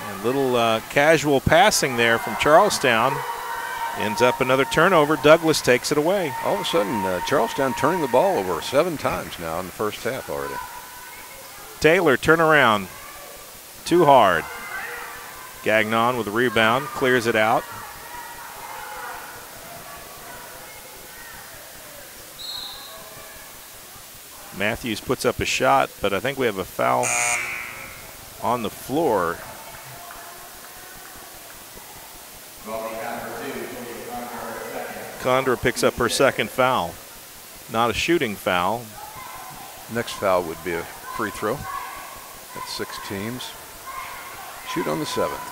And little casual passing there from Charlestown. Ends up another turnover. Douglas takes it away. All of a sudden, Charlestown turning the ball over 7 times now in the first half already. Taylor, turn around. Too hard. Gagnon with the rebound, clears it out. Matthews puts up a shot, but I think we have a foul on the floor. Condra picks up her second foul. Not a shooting foul. Next foul would be a free throw. That's 6 teams. Shoot on the 7th.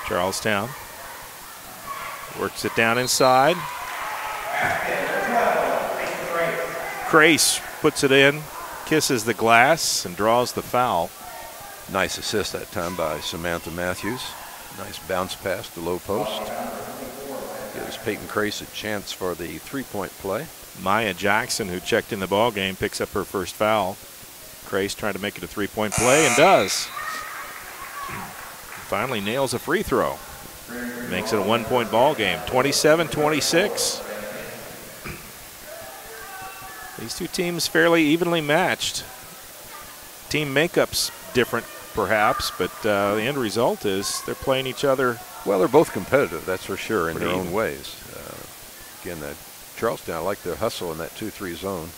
Charlestown works it down inside. Crace puts it in. kisses the glass and draws the foul. Nice assist that time by Samantha Matthews. Nice bounce pass to low post. Gives Peyton Crace a chance for the three-point play. Maya Jackson, who checked in the ball game, picks up her first foul. Crace trying to make it a three-point play and does. Finally nails a free throw. Makes it a one-point ball game. 27-26. These two teams fairly evenly matched. Team makeup's different, perhaps, but the end result is they're playing each other. Well, they're both competitive, that's for sure, in their own even. ways. Again, Charlestown, I like their hustle in that 2-3 zone.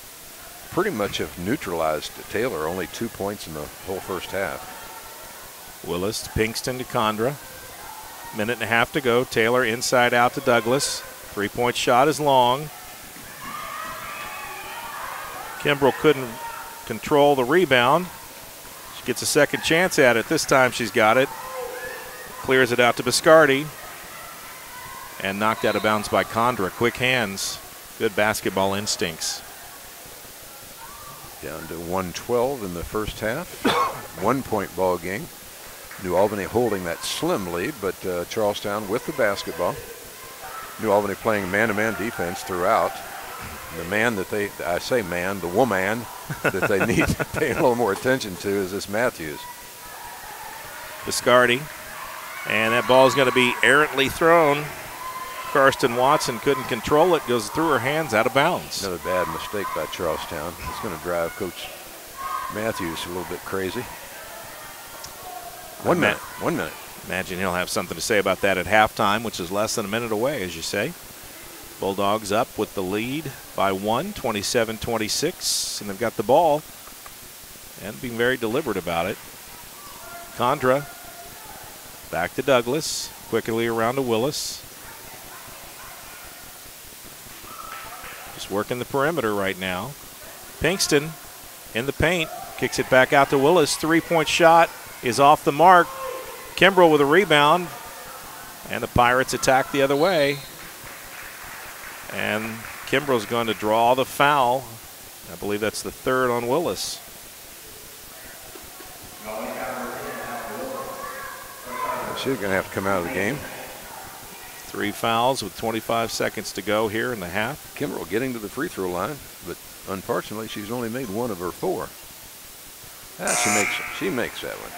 Pretty much have neutralized Taylor, only 2 points in the whole first half. Willis to Pinkston to Condra. Minute and a half to go. Taylor inside out to Douglas. Three-point shot is long. Kimbrell couldn't control the rebound. She gets a second chance at it. This time she's got it. Clears it out to Biscardi. And knocked out of bounds by Condra. Quick hands. Good basketball instincts. Down to 112 in the first half. 1 point ball game. New Albany holding that slim lead, but Charlestown with the basketball. New Albany playing man-to-man defense throughout. The man that the woman that they need to pay a little more attention to is this Matthews. Biscardi. And that ball is going to be errantly thrown. Karsten Watson couldn't control it. Goes through her hands, out of bounds. Another bad mistake by Charlestown. It's going to drive Coach Matthews a little bit crazy. 1 minute. 1 minute. Imagine he'll have something to say about that at halftime, which is less than a minute away, as you say. Bulldogs up with the lead by 1, 27-26, and they've got the ball and being very deliberate about it. Condra back to Douglas, quickly around to Willis. Just working the perimeter right now. Pinkston in the paint, kicks it back out to Willis. Three-point shot is off the mark. Kimbrell with a rebound, and the Pirates attack the other way. And Kimbrell's going to draw the foul. I believe that's the third on Willis. She's going to have to come out of the game. 3 fouls with 25 seconds to go here in the half. Kimbrell getting to the free throw line, but unfortunately she's only made 1 of her 4. She makes that one.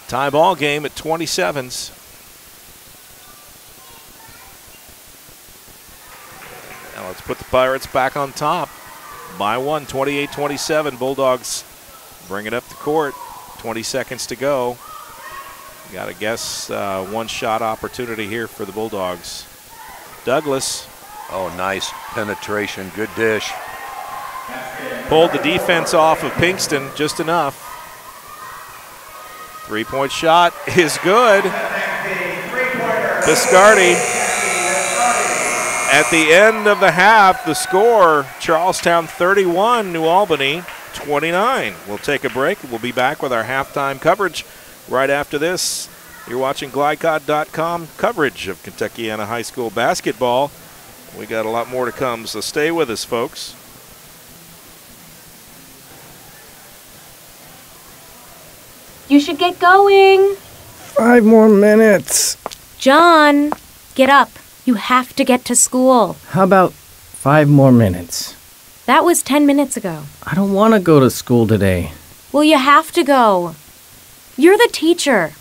Tie ball game at 27s. Now let's put the Pirates back on top by 1, 28-27. Bulldogs bring it up the court. 20 seconds to go. Got to guess one shot opportunity here for the Bulldogs. Douglas. Oh, nice penetration. Good dish. Pulled the defense off of Pinkston just enough. Three-point shot is good. Biscardi. At the end of the half, the score, Charlestown 31, New Albany 29. We'll take a break. We'll be back with our halftime coverage right after this. You're watching GlyCod.com coverage of Kentuckiana High School basketball. We got a lot more to come, so stay with us, folks. You should get going. 5 more minutes. John, get up. You have to get to school. How about 5 more minutes? That was 10 minutes ago. I don't want to go to school today. Well, you have to go. You're the teacher.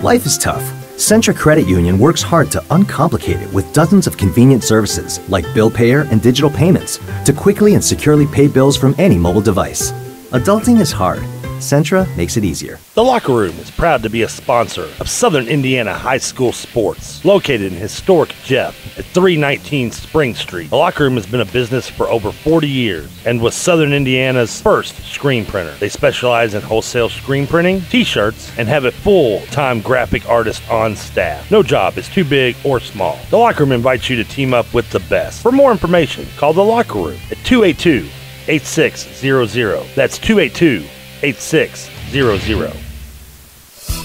Life is tough. Centra Credit Union works hard to uncomplicate it with dozens of convenient services like bill payer and digital payments to quickly and securely pay bills from any mobile device. Adulting is hard. Centra makes it easier. The Locker Room is proud to be a sponsor of Southern Indiana High School Sports, located in historic Jeff at 319 Spring Street. The Locker Room has been a business for over 40 years and was Southern Indiana's first screen printer. They specialize in wholesale screen printing, t-shirts, and have a full-time graphic artist on staff. No job is too big or small. The Locker Room invites you to team up with the best. For more information, call The Locker Room at 282-8600. That's 282-8600.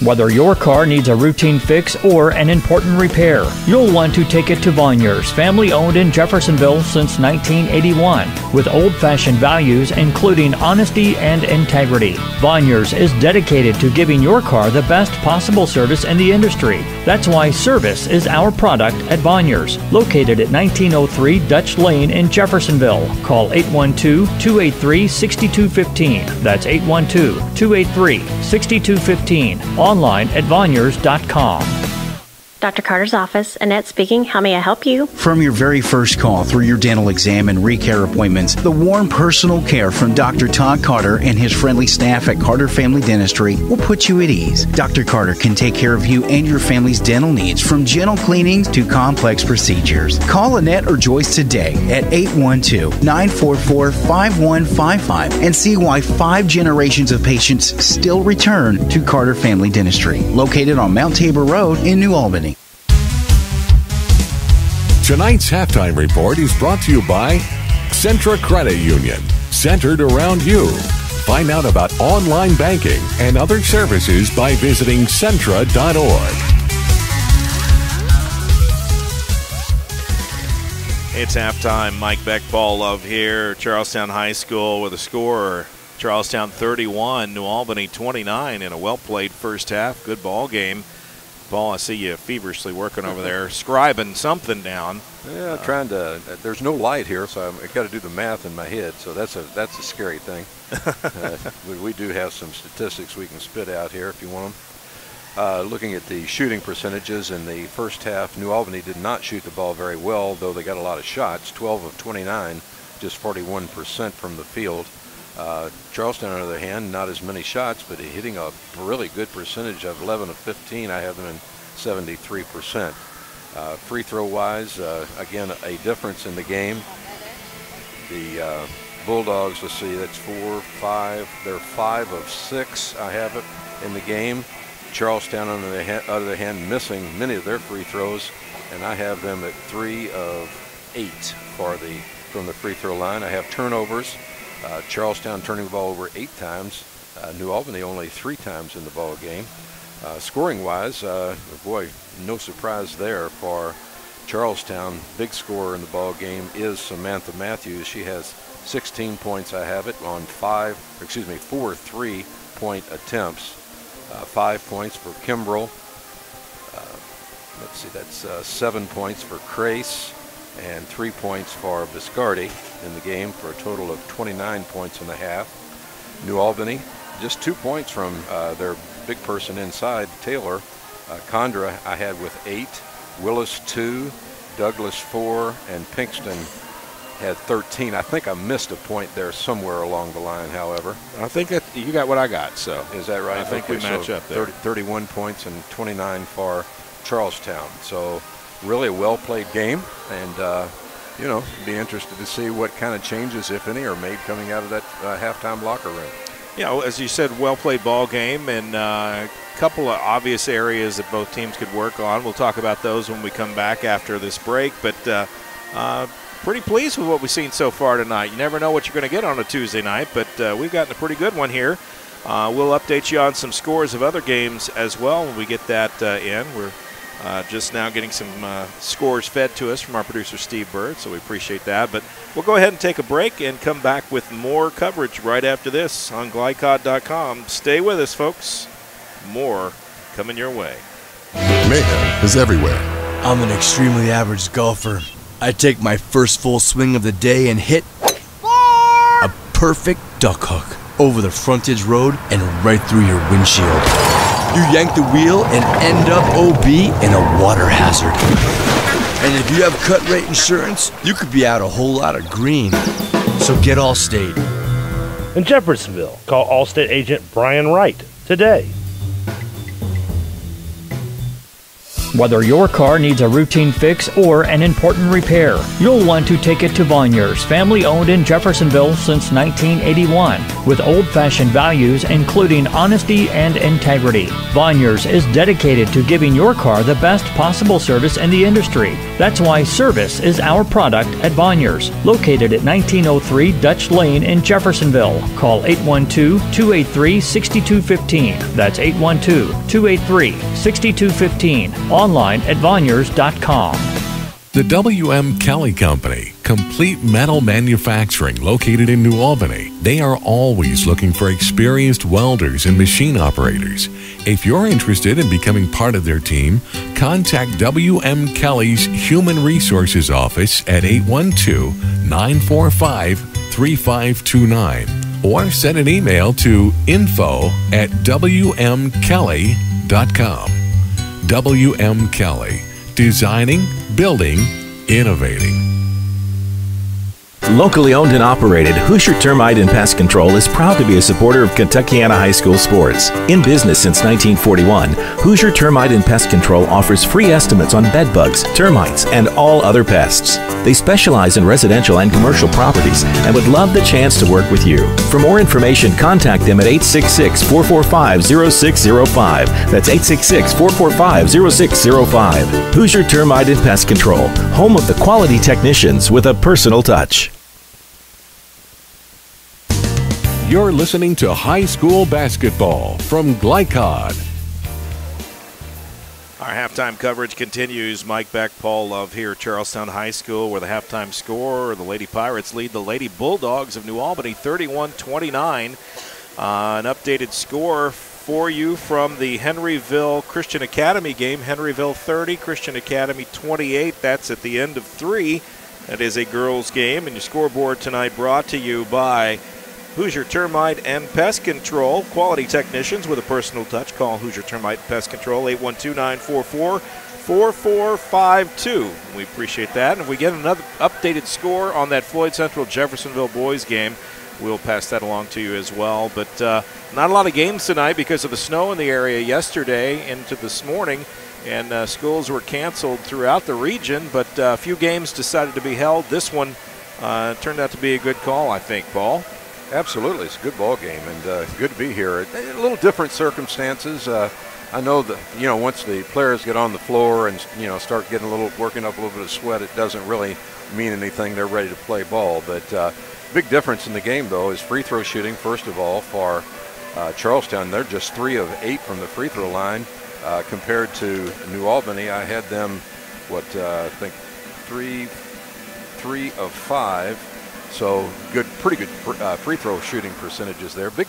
Whether your car needs a routine fix or an important repair, you'll want to take it to Vonyers, family-owned in Jeffersonville since 1981, with old-fashioned values including honesty and integrity. Vonyers is dedicated to giving your car the best possible service in the industry. That's why service is our product at Vonyers, located at 1903 Dutch Lane in Jeffersonville. Call 812-283-6215. That's 812-283-6215. Online at Vonyers.com. Dr. Carter's office, Annette speaking. How may I help you? From your very first call through your dental exam and recare appointments, the warm personal care from Dr. Todd Carter and his friendly staff at Carter Family Dentistry will put you at ease. Dr. Carter can take care of you and your family's dental needs, from gentle cleanings to complex procedures. Call Annette or Joyce today at 812-944-5155 and see why 5 generations of patients still return to Carter Family Dentistry, located on Mount Tabor Road in New Albany. Tonight's halftime report is brought to you by Centra Credit Union, centered around you. Find out about online banking and other services by visiting Centra.org. It's halftime. Mike Beck, Ball Love here. Charlestown High School with a score. Charlestown 31, New Albany 29 in a well-played first half. Good ball game. Paul, I see you feverishly working over there, scribing something down. Yeah, trying to. There's no light here, so I've got to do the math in my head. So that's a scary thing. We do have some statistics we can spit out here if you want them. Looking at the shooting percentages in the first half, New Albany did not shoot the ball very well, though they got a lot of shots. 12 of 29, just 41% from the field. Charlestown, on the other hand, not as many shots, but hitting a really good percentage of 11 of 15. I have them in 73%. Free throw wise, again, a difference in the game. The Bulldogs, let's see, that's 4, 5. They're 5 of 6. I have it in the game. Charlestown, on the other hand, missing many of their free throws, and I have them at 3 of 8 from the free throw line. I have turnovers. Charlestown turning the ball over 8 times. New Albany only 3 times in the ball game. Scoring-wise, boy, no surprise there for Charlestown. Big scorer in the ball game is Samantha Matthews. She has 16 points. I have it on 4 3-point attempts. 5 points for Kimbrell. Let's see, that's 7 points for Crace and 3 points for Biscardi in the game, for a total of 29 points in the half. New Albany, just 2 points from their big person inside, Taylor. Condra I had with 8, Willis 2, Douglas 4, and Pinkston had 13. I think I missed a point there somewhere along the line, however. I think that you got what I got, so. Is that right? I think we match up there. 31 points and 29 for Charlestown. So really a well-played game, and be interested to see what kind of changes, if any, are made coming out of that halftime locker room. Yeah, as you said, well-played ball game, and a couple of obvious areas that both teams could work on. We'll talk about those when we come back after this break, but pretty pleased with what we've seen so far tonight. You never know what you're going to get on a Tuesday night, but we've gotten a pretty good one here. We'll update you on some scores of other games as well when we get that in. We're just now getting some scores fed to us from our producer, Steve Bird, so we appreciate that. But we'll go ahead and take a break and come back with more coverage right after this on glycod.com. Stay with us, folks. More coming your way. Mayhem is everywhere. I'm an extremely average golfer. I take my first full swing of the day and hit a perfect duck hook over the frontage road and right through your windshield. You yank the wheel and end up OB in a water hazard. And if you have cut rate insurance, you could be out a whole lot of green. So get Allstate. In Jeffersonville, call Allstate agent Brian Wright today. Whether your car needs a routine fix or an important repair, you'll want to take it to Vonyers, family owned in Jeffersonville since 1981, with old-fashioned values including honesty and integrity. Vonyers is dedicated to giving your car the best possible service in the industry. That's why service is our product at Vonyers, located at 1903 Dutch Lane in Jeffersonville. Call 812-283-6215. That's 812-283-6215. Online at Vonyers.com. The W.M. Kelly Company, complete metal manufacturing located in New Albany. They are always looking for experienced welders and machine operators. If you're interested in becoming part of their team, contact W.M. Kelly's Human Resources Office at 812-945-3529 or send an email to info@wmkelly.com. W.M. Kelly, designing, building, innovating. Locally owned and operated, Hoosier Termite and Pest Control is proud to be a supporter of Kentuckiana High School sports. In business since 1941, Hoosier Termite and Pest Control offers free estimates on bed bugs, termites, and all other pests. They specialize in residential and commercial properties and would love the chance to work with you. For more information, contact them at 866-445-0605. That's 866-445-0605. Hoosier Termite and Pest Control, home of the quality technicians with a personal touch. You're listening to High School Basketball from Glycod. Our halftime coverage continues. Mike Beck, Paul Love here at Charlestown High School, where the halftime score, the Lady Pirates lead the Lady Bulldogs of New Albany 31-29. An updated score for you from the Henryville Christian Academy game. Henryville 30, Christian Academy 28. That's at the end of 3. That is a girls' game. And your scoreboard tonight brought to you by Hoosier Termite and Pest Control. Quality technicians with a personal touch. Call Hoosier Termite and Pest Control, 812-944-4452. We appreciate that. And if we get another updated score on that Floyd Central Jeffersonville boys game, we'll pass that along to you as well. But not a lot of games tonight because of the snow in the area yesterday into this morning. And schools were canceled throughout the region, but a few games decided to be held. This one turned out to be a good call, I think, Paul. Absolutely. It's a good ball game, and good to be here. A little different circumstances. I know that, once the players get on the floor and, start getting working up a little bit of sweat, it doesn't really mean anything. They're ready to play ball. But big difference in the game, though, is free throw shooting, first of all, for Charlestown. They're just 3 of 8 from the free throw line. Compared to New Albany, I had them, I think 3 of 5. So pretty good free throw shooting percentages there. Big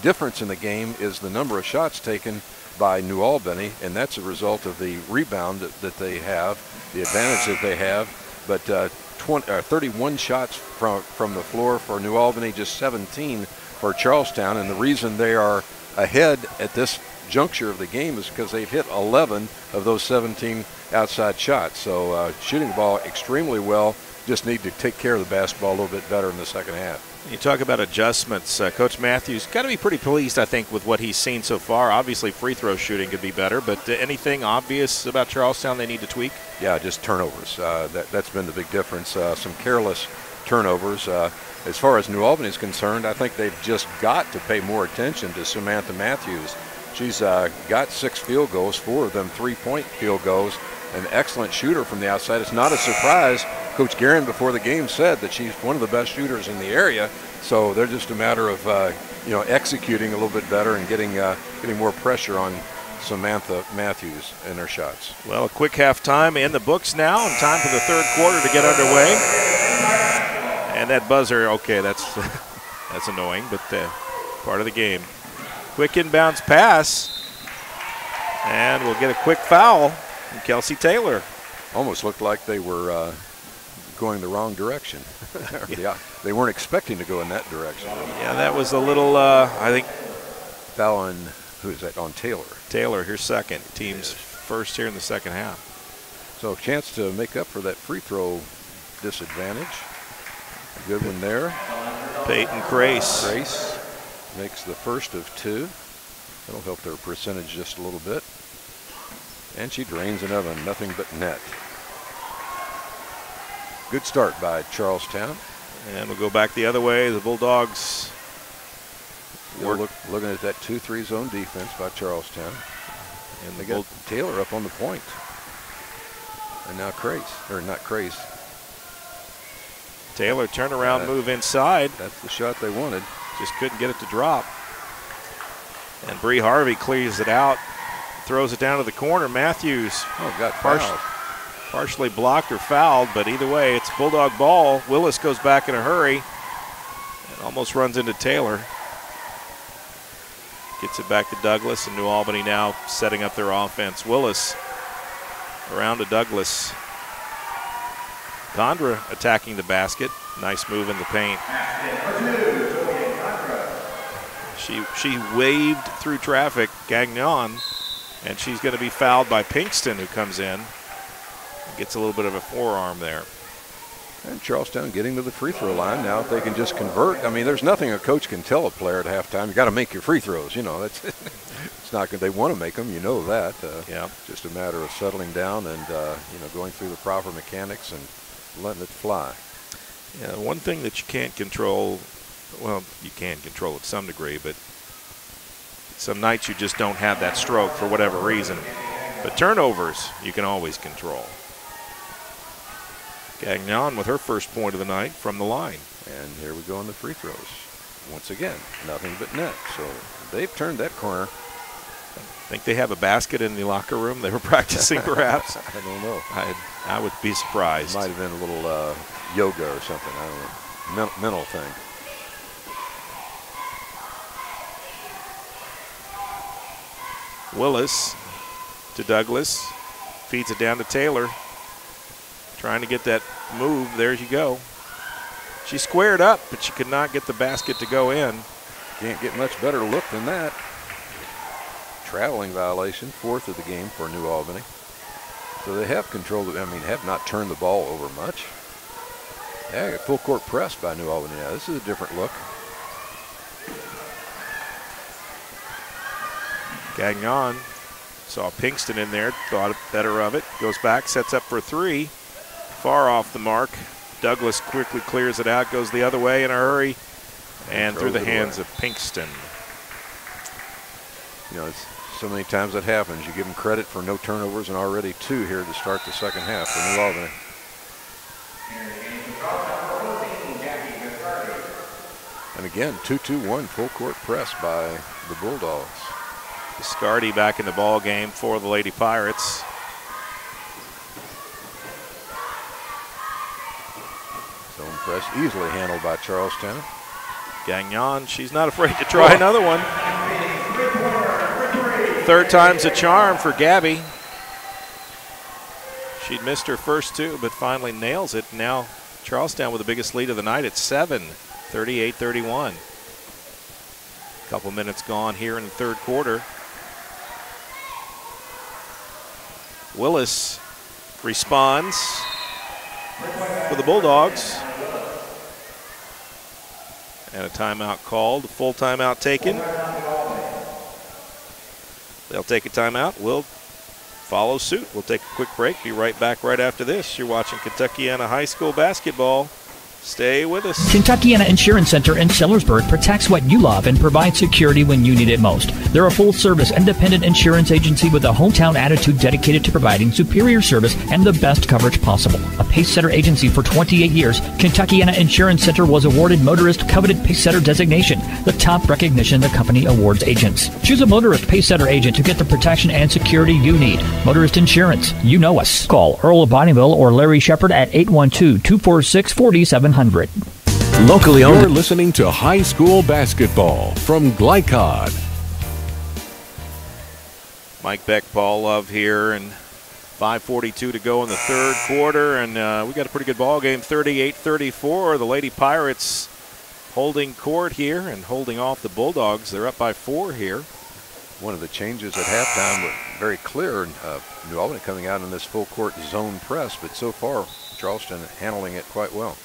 difference in the game is the number of shots taken by New Albany, and that's a result of the rebound that they have, the advantage that they have. But 31 shots from the floor for New Albany, just 17 for Charlestown. And the reason they are ahead at this juncture of the game is because they've hit 11 of those 17 outside shots. So shooting the ball extremely well. Just need to take care of the basketball a little bit better in the second half. You talk about adjustments. Coach Matthews got to be pretty pleased, I think, with what he's seen so far. Obviously, free throw shooting could be better, but anything obvious about Charlestown they need to tweak? Yeah, just turnovers. That's been the big difference. Some careless turnovers. As far as New Albany is concerned, I think they've just got to pay more attention to Samantha Matthews. She's got 6 field goals, 4 of them 3-point field goals. An excellent shooter from the outside. It's not a surprise. Coach Guerin before the game said that she's one of the best shooters in the area. So they're just a matter of executing a little bit better and getting more pressure on Samantha Matthews in her shots. Well, a quick halftime in the books now, and time for the third quarter to get underway. And that buzzer, okay, that's annoying, but part of the game. Quick inbounds pass, and we'll get a quick foul from Kelsey Taylor. Almost looked like they were going the wrong direction. Yeah, they weren't expecting to go in that direction. Yeah, that was a little, I think. Foul on, who is that, on Taylor? Taylor, her second. Team's first here in the second half. So a chance to make up for that free throw disadvantage. A good one there. Peyton Crace. Crace makes the first of 2. That'll help their percentage just a little bit. And she drains another, nothing but net. Good start by Charlestown. And we'll go back the other way. The Bulldogs looking at that 2-3 zone defense by Charlestown. And they got Taylor up on the point. And now not Crace. Taylor turnaround move inside. That's the shot they wanted. Just couldn't get it to drop. And Bree Harvey clears it out, throws it down to the corner. Matthews got fouled. Partially blocked or fouled, but either way, it's Bulldog ball. Willis goes back in a hurry and almost runs into Taylor. Gets it back to Douglas, and New Albany now setting up their offense. Willis around to Douglas. Condra attacking the basket. Nice move in the paint. She waved through traffic, Gagnon, and she's going to be fouled by Pinkston, who comes in. Gets a little bit of a forearm there. And Charlestown getting to the free throw line now. If they can just convert, I mean, there's nothing a coach can tell a player at halftime. You got to make your free throws. You know, that's it's not good. They want to make them. You know that. Just a matter of settling down and going through the proper mechanics and letting it fly. Yeah, one thing that you can't control. Well, you can control it to some degree, but some nights you just don't have that stroke for whatever reason. But turnovers you can always control. Gagnon with her first point of the night from the line. And here we go on the free throws. Once again, nothing but net. So they've turned that corner. I think they have a basket in the locker room. They were practicing, perhaps. I don't know. I would be surprised. Might have been a little yoga or something. I don't know. Mental thing. Willis to Douglas. Feeds it down to Taylor. Trying to get that move. There you go. She squared up, but she could not get the basket to go in. Can't get much better look than that. Traveling violation, 4th of the game for New Albany. So they have controlled it. I mean, have not turned the ball over much. Yeah, full court press by New Albany now. This is a different look. Gagnon saw Pinkston in there, thought better of it. Goes back, sets up for 3. Far off the mark. Douglas quickly clears it out, goes the other way in a hurry, and through the hands of Pinkston. You know, it's so many times that happens. You give them credit for no turnovers and already 2 here to start the second half for New Albany. And again, 2-2-1 full court press by the Bulldogs. Biscardi back in the ball game for the Lady Pirates. Zone press easily handled by Charlestown. Gagnon, she's not afraid to try another one. 3rd time's a charm for Gabby. She'd missed her first 2, but finally nails it. Now Charlestown with the biggest lead of the night at 7, 38-31. Couple minutes gone here in the 3rd quarter. Willis responds for the Bulldogs. And a timeout called, a full timeout taken. They'll take a timeout. We'll follow suit. We'll take a quick break. Be right back right after this. You're watching Kentuckiana High School basketball. Stay with us. Kentuckiana Insurance Center in Sellersburg protects what you love and provides security when you need it most. They're a full-service independent insurance agency with a hometown attitude dedicated to providing superior service and the best coverage possible. A Pacesetter agency for 28 years, Kentuckiana Insurance Center was awarded Motorist Coveted Pacesetter designation, the top recognition the company awards agents. Choose a Motorist Pacesetter agent to get the protection and security you need. Motorist Insurance, you know us. Call Earl of Bonneville or Larry Shepard at 812-246-4700. Locally owned. You're listening to High School Basketball from Glycod. Mike Beck, Paul Love here, and 5:42 to go in the 3rd quarter, and we got a pretty good ball game, 38-34. The Lady Pirates holding court here and holding off the Bulldogs. They're up by 4 here. One of the changes at halftime was very clear. New Albany coming out in this full court zone press, but so far Charleston handling it quite well.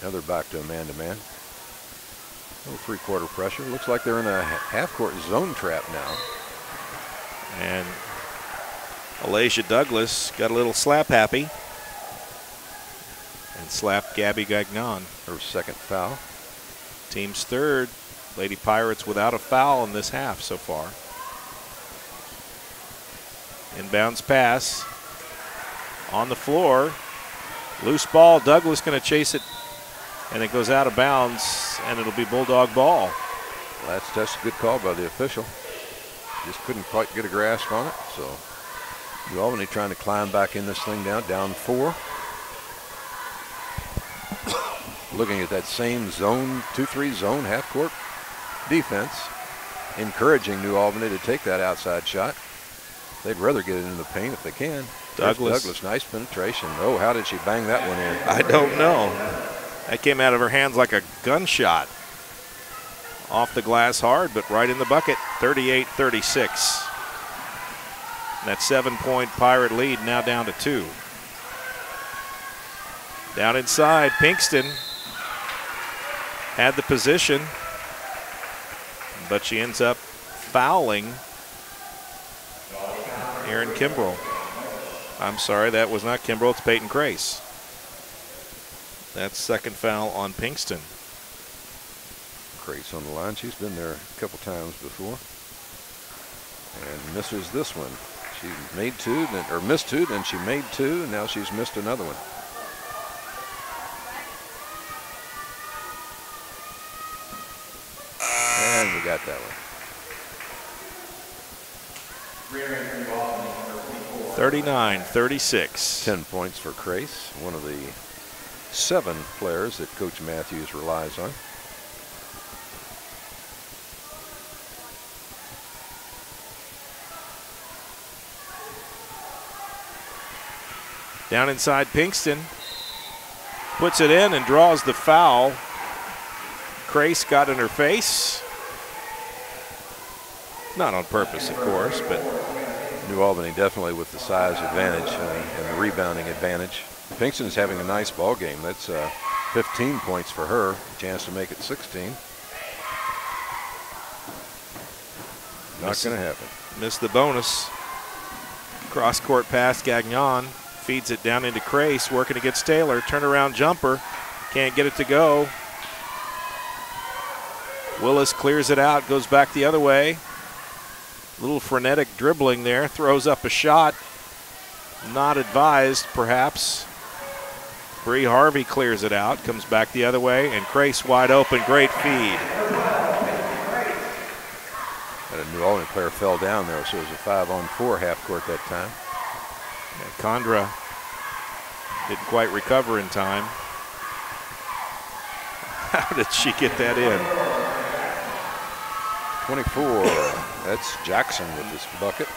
Now they're back to a man-to-man. Little 3-quarter pressure. Looks like they're in a half-court zone trap now. And Alasia Douglas got a little slap happy and slapped Gabby Gagnon. Her second foul. Team's third. Lady Pirates without a foul in this half so far. Inbounds pass on the floor. Loose ball. Douglas going to chase it, and it goes out of bounds, and it'll be Bulldog ball. Well, that's a good call by the official. Just couldn't quite get a grasp on it. So New Albany trying to climb back in this thing down 4. Looking at that same zone, 2-3 zone half-court defense, encouraging New Albany to take that outside shot. They'd rather get it in the paint if they can. Douglas, nice penetration. Oh, how did she bang that one in? I don't know. That came out of her hands like a gunshot. Off the glass hard, but right in the bucket. 38-36. That 7-point Pirate lead now down to 2. Down inside, Pinkston had the position, but she ends up fouling Erin Kimbrell. I'm sorry, that was not Kimbrell, it's Peyton Crace. That's second foul on Pinkston. Crace on the line. She's been there a couple times before. And misses this one. She made 2, or missed 2, then she made 2, and now she's missed another one. And we got that one. 39-36. 10 points for Crace, one of the 7 players that Coach Matthews relies on. Down inside, Pinkston puts it in and draws the foul. Crace got in her face. Not on purpose, of course, but New Albany definitely with the size advantage and the rebounding advantage. Pinkston's having a nice ball game. That's 15 points for her. A chance to make it 16. Not going to happen. Missed the bonus. Cross-court pass, Gagnon feeds it down into Crace, working against Taylor. Turnaround jumper. Can't get it to go. Willis clears it out, goes back the other way. Little frenetic dribbling there, throws up a shot. Not advised, perhaps. Bree Harvey clears it out, comes back the other way, and Crace wide open, great feed. And a New Albany player fell down there, so it was a 5-on-4 half court that time. And Condra didn't quite recover in time. How did she get that in? 24. That's Jackson with this bucket.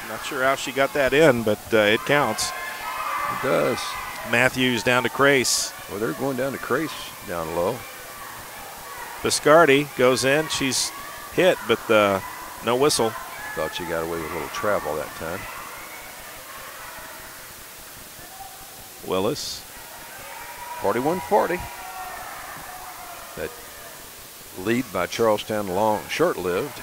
Not sure how she got that in, but it counts. It does. Matthews down to Crace. Well, they're going down to Crace down low. Biscardi goes in. She's hit, but no whistle. Thought she got away with a little travel that time. Willis. 41-40. That lead by Charlestown short-lived.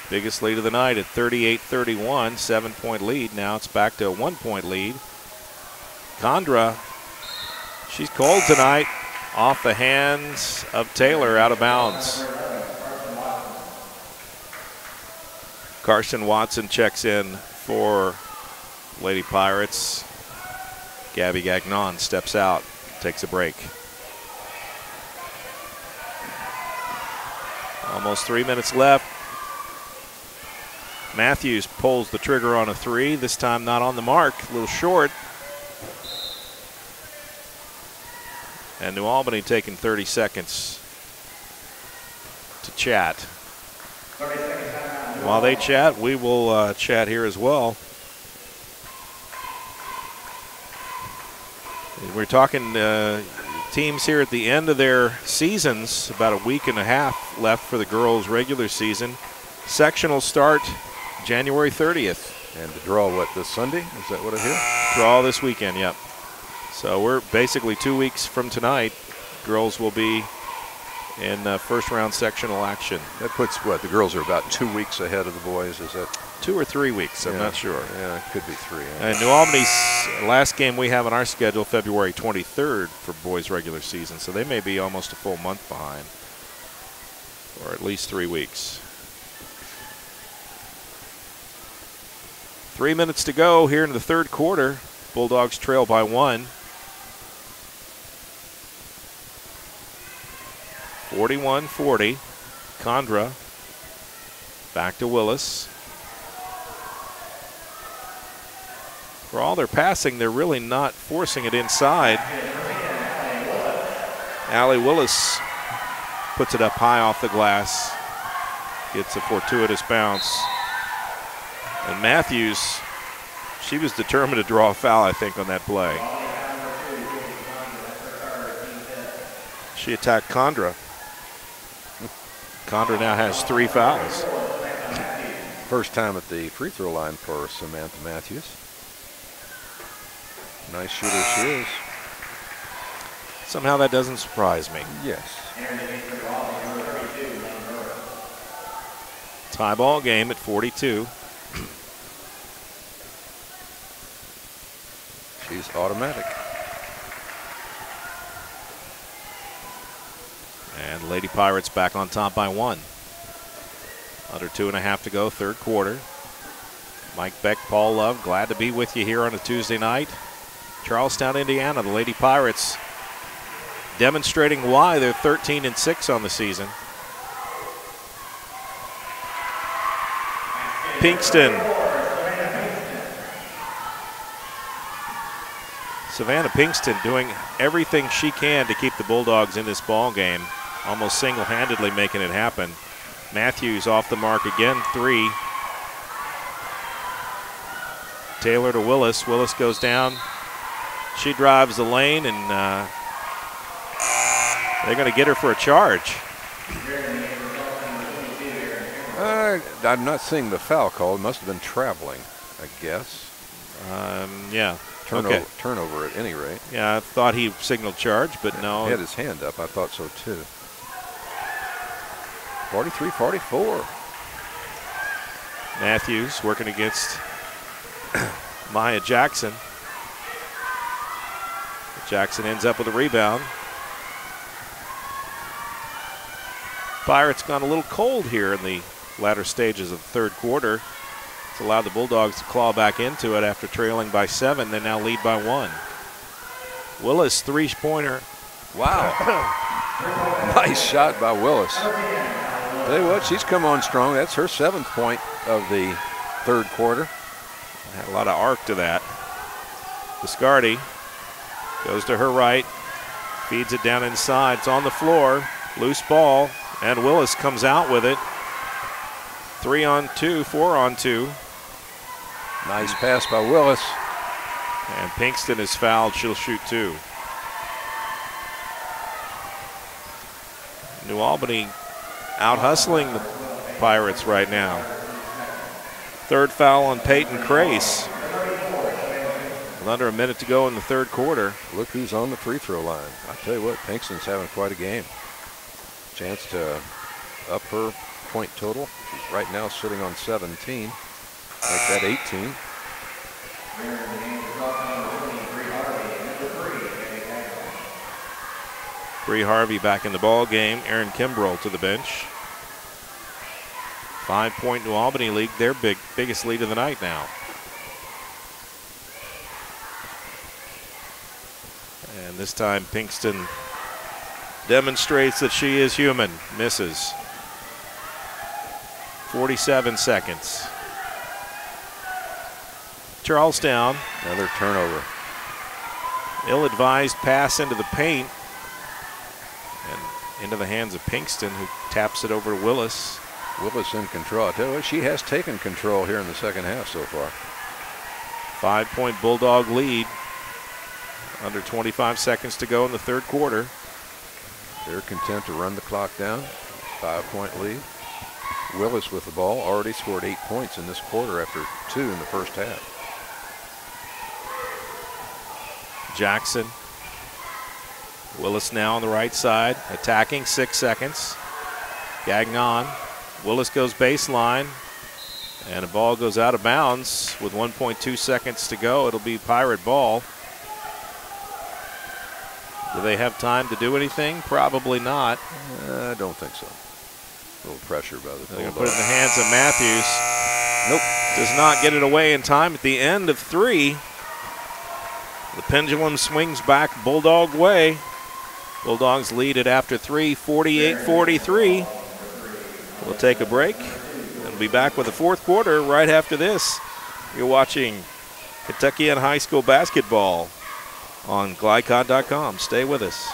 Biggest lead of the night at 38-31, 7-point lead. Now it's back to a 1-point lead. Condra, she's cold tonight. Off the hands of Taylor, out of bounds. Carson Watson checks in for Lady Pirates. Gabby Gagnon steps out, takes a break. Almost 3 minutes left. Matthews pulls the trigger on a 3, this time not on the mark, a little short. And New Albany taking 30 seconds to chat. While they chat, we will chat here as well. We're talking teams here at the end of their seasons, about a week and a half left for the girls' regular season. Sectional start January 30th. And the draw, what, this Sunday? Is that what I hear? Draw this weekend, yep. So we're basically 2 weeks from tonight. Girls will be in first round sectional action. That puts what? The girls are about 2 weeks ahead of the boys, is that? 2 or 3 weeks. I'm not sure. Yeah, it could be 3. And New Albany's last game we have on our schedule, February 23rd for boys regular season. So they may be almost a full month behind, or at least 3 weeks. 3 minutes to go here in the third quarter. Bulldogs trail by 1. 41-40. Condra back to Willis. For all their passing, they're really not forcing it inside. Allie Willis puts it up high off the glass. Gets a fortuitous bounce. And Matthews, she was determined to draw a foul, I think, on that play. She attacked Condra. Condra now has 3 fouls. First time at the free throw line for Samantha Matthews. Nice shooter she is. Somehow that doesn't surprise me. Yes. Tie ball game at 42. She's automatic. And Lady Pirates back on top by 1. Under 2.5 to go, third quarter. Mike Beck, Paul Love, glad to be with you here on a Tuesday night. Charlestown, Indiana, the Lady Pirates demonstrating why they're 13-6 on the season. Pinkston. Savannah Pinkston doing everything she can to keep the Bulldogs in this ball game, almost single-handedly making it happen. Matthews off the mark again, 3. Taylor to Willis. Willis goes down. She drives the lane, and they're going to get her for a charge. I'm not seeing the foul call. It must have been traveling, I guess. Yeah. Turnover at any rate. Yeah, I thought he signaled charge, but no. He had his hand up. I thought so, too. 43-44. Matthews working against Maya Jackson. Jackson ends up with a rebound. Pirates gone a little cold here in the latter stages of the third quarter. It's allowed the Bulldogs to claw back into it after trailing by 7. They now lead by 1. Willis, 3-pointer. Wow. Nice shot by Willis. Tell you what, she's come on strong. That's her 7th point of the third quarter. Had a lot of arc to that. Biscardi goes to her right, feeds it down inside. It's on the floor, loose ball, and Willis comes out with it. 3-on-2, 4-on-2. Nice pass by Willis. And Pinkston is fouled. She'll shoot 2. New Albany out hustling the Pirates right now. Third foul on Peyton Crace. With under a minute to go in the third quarter. Look who's on the free throw line. I tell you what, Pinkston's having quite a game. Chance to up her point total. She's right now sitting on 17. Make that 18. Bree Harvey back in the ball game. Aaron Kimbrell to the bench. 5-point New Albany lead, their biggest lead of the night now. And this time Pinkston demonstrates that she is human. Misses. 47 seconds. Charlestown. Another turnover. Ill-advised pass into the paint. And into the hands of Pinkston, who taps it over to Willis. Willis in control. I tell you what, she has taken control here in the second half so far. 5-point Bulldog lead. Under 25 seconds to go in the third quarter. They're content to run the clock down. 5-point lead. Willis with the ball already scored 8 points in this quarter after 2 in the first half. Jackson. Willis now on the right side, attacking, 6 seconds. Gagnon. Willis goes baseline, And the ball goes out of bounds with 1.2 seconds to go. It'll be Pirate ball. Do they have time to do anything? Probably not. I don't think so. A little pressure by the They're going to put it in the hands of Matthews. Nope. Does not get it away in time at the end of 3. The pendulum swings back Bulldog way. Bulldogs lead it after 3, 48-43. We'll take a break and be back with the fourth quarter right after this. You're watching Kentucky High School basketball on Glycod.com. Stay with us.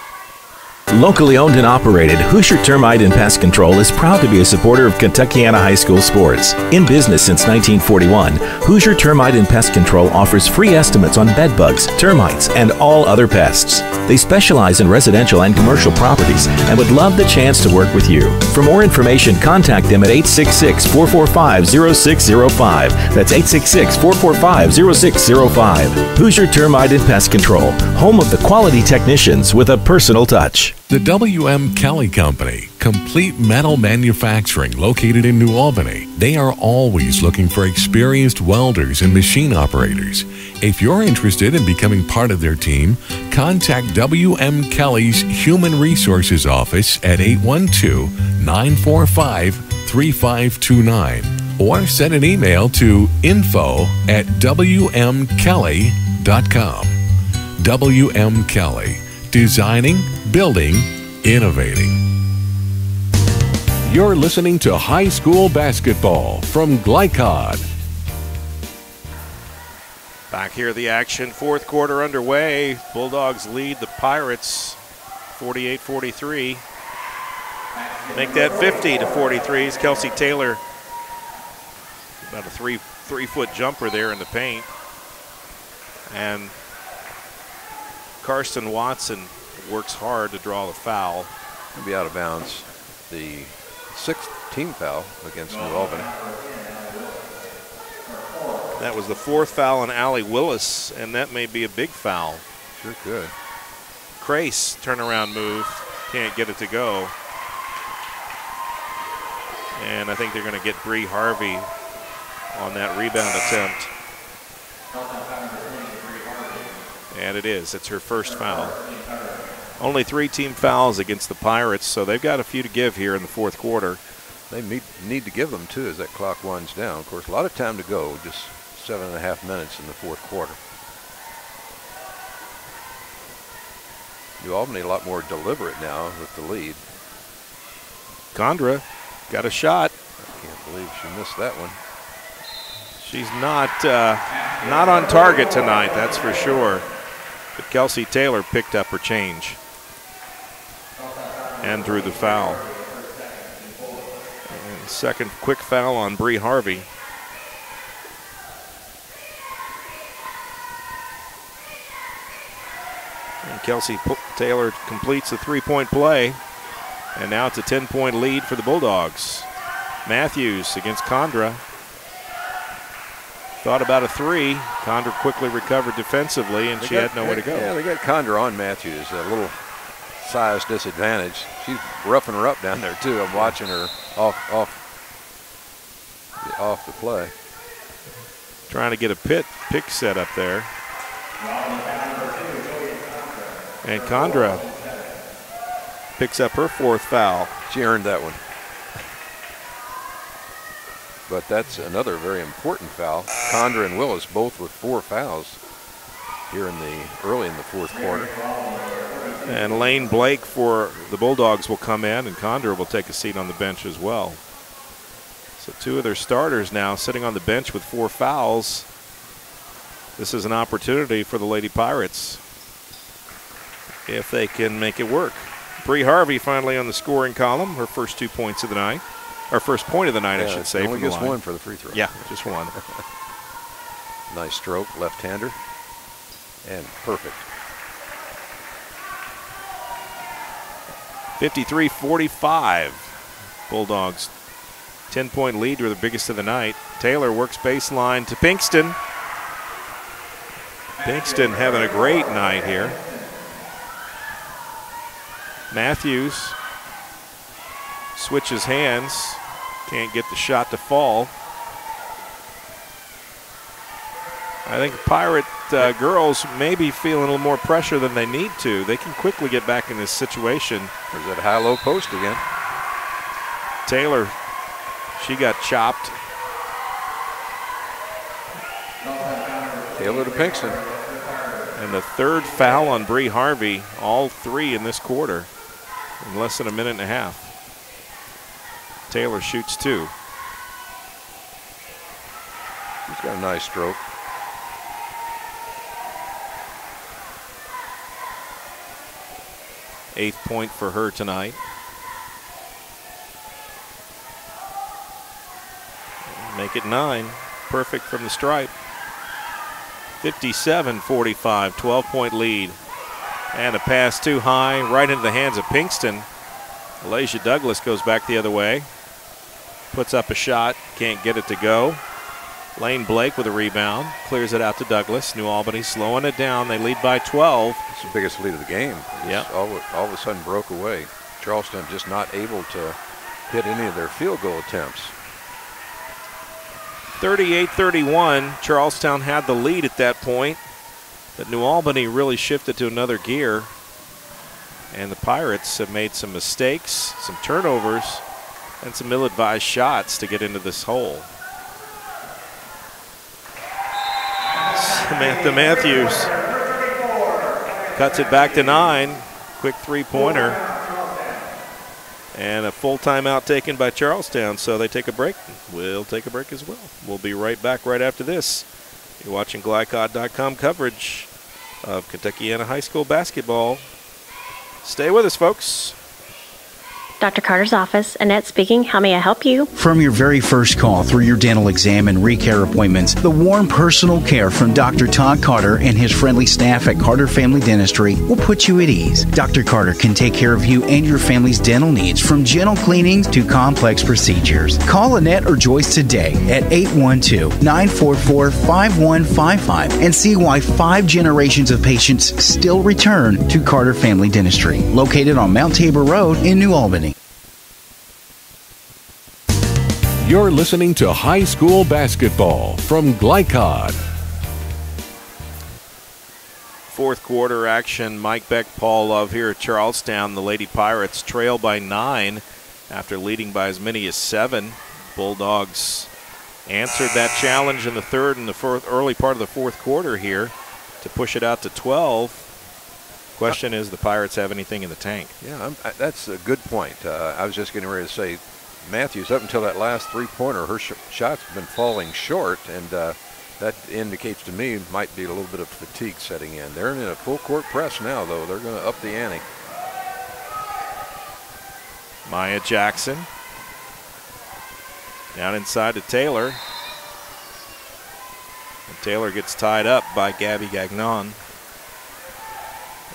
Locally owned and operated, Hoosier Termite and Pest Control is proud to be a supporter of Kentuckiana High School sports. In business since 1941, Hoosier Termite and Pest Control offers free estimates on bed bugs, termites, and all other pests. They specialize in residential and commercial properties and would love the chance to work with you. For more information, contact them at 866-445-0605. That's 866-445-0605. Hoosier Termite and Pest Control, home of the quality technicians with a personal touch. The W.M. Kelly Company, complete metal manufacturing located in New Albany. They are always looking for experienced welders and machine operators. If you're interested in becoming part of their team, contact W.M. Kelly's Human Resources Office at 812-945-3529 or send an email to info@wmkelly.com. W.M. Kelly. Designing, building, innovating. You're listening to high school basketball from Glycod. Back here, the action. Fourth quarter underway. Bulldogs lead the Pirates 48-43. Make that 50-43 as Kelsey Taylor, about a three-foot jumper there in the paint. And Karsten Watson works hard to draw the foul. He'll be out of bounds. The 6th team foul against New Albany. That was the 4th foul on Allie Willis, and that may be a big foul. Sure could. Crace, turnaround move, can't get it to go. And I think they're going to get Bree Harvey on that rebound attempt. And it is. It's her first foul. Only 3 team fouls against the Pirates, so they've got a few to give here in the fourth quarter. They need to give them, too, as that clock winds down. Of course, a lot of time to go, just 7.5 minutes in the fourth quarter. New Albany a lot more deliberate now with the lead. Condra got a shot. I can't believe she missed that one. She's not on target tonight, that's for sure. But Kelsey Taylor picked up her change and drew the foul. And second quick foul on Bree Harvey. And Kelsey Taylor completes the three-point play. And now it's a 10-point lead for the Bulldogs. Matthews against Condra. Thought about a 3. Condra quickly recovered defensively, and she had nowhere to go. Yeah, they got Condra on Matthews, a little size disadvantage. She's roughing her up down there, too. I'm watching her off the play. Trying to get a pick set up there. And Condra picks up her 4th foul. She earned that one. But that's another very important foul. Condra and Willis both with 4 fouls here early in the fourth quarter. And Lane Blake for the Bulldogs will come in, and Condra will take a seat on the bench as well. So 2 of their starters now sitting on the bench with 4 fouls. This is an opportunity for the Lady Pirates if they can make it work. Bree Harvey finally on the scoring column, her first 2 points of the night. Or first point of the night, I should say. Only gets 1 for the free throw. Yeah, just 1. Nice stroke, left-hander, and perfect. 53-45. Bulldogs 10-point lead to the biggest of the night. Taylor works baseline to Pinkston. Pinkston having a great night here. Matthews switches hands. Can't get the shot to fall. I think Pirate girls may be feeling a little more pressure than they need to. They can quickly get back in this situation. There's that high-low post again. Taylor, she got chopped. Taylor to Pinkston. And the third foul on Bree Harvey, all 3 in this quarter, in less than a minute and a half. Taylor shoots 2. She's got a nice stroke. Eighth point for her tonight. Make it 9. Perfect from the stripe. 57-45, 12-point lead. And a pass too high, right into the hands of Pinkston. Alasia Douglas goes back the other way. Puts up a shot, can't get it to go. Lane Blake with a rebound, clears it out to Douglas. New Albany slowing it down. They lead by 12. It's the biggest lead of the game. Yep. All of a sudden broke away. Charleston just not able to hit any of their field goal attempts. 38-31. Charlestown had the lead at that point, but New Albany really shifted to another gear. And the Pirates have made some mistakes, some turnovers, and some ill-advised shots to get into this hole. Samantha Matthews cuts it back to 9. Quick three-pointer. And a full timeout taken by Charlestown, so they take a break. We'll take a break as well. We'll be right back right after this. You're watching GlyCod.com coverage of Kentuckiana High School basketball. Stay with us, folks. Dr. Carter's office, Annette speaking. How may I help you? From your very first call through your dental exam and recare appointments, the warm personal care from Dr. Todd Carter and his friendly staff at Carter Family Dentistry will put you at ease. Dr. Carter can take care of you and your family's dental needs, from gentle cleanings to complex procedures. Call Annette or Joyce today at 812-944-5155 and see why 5 generations of patients still return to Carter Family Dentistry, located on Mount Tabor Road in New Albany. You're listening to high school basketball from GlyCod. Fourth quarter action. Mike Beck, Paul Love here at Charlestown. The Lady Pirates trail by 9 after leading by as many as 7. Bulldogs answered that challenge in the third and the early part of the fourth quarter here to push it out to 12. Question is, the Pirates have anything in the tank? Yeah, that's a good point. I was just getting ready to say, Matthews, up until that last three-pointer, her shots have been falling short, and that indicates to me might be a little bit of fatigue setting in. They're in a full-court press now, though. They're going to up the ante. Maya Jackson down inside to Taylor. And Taylor gets tied up by Gabby Gagnon.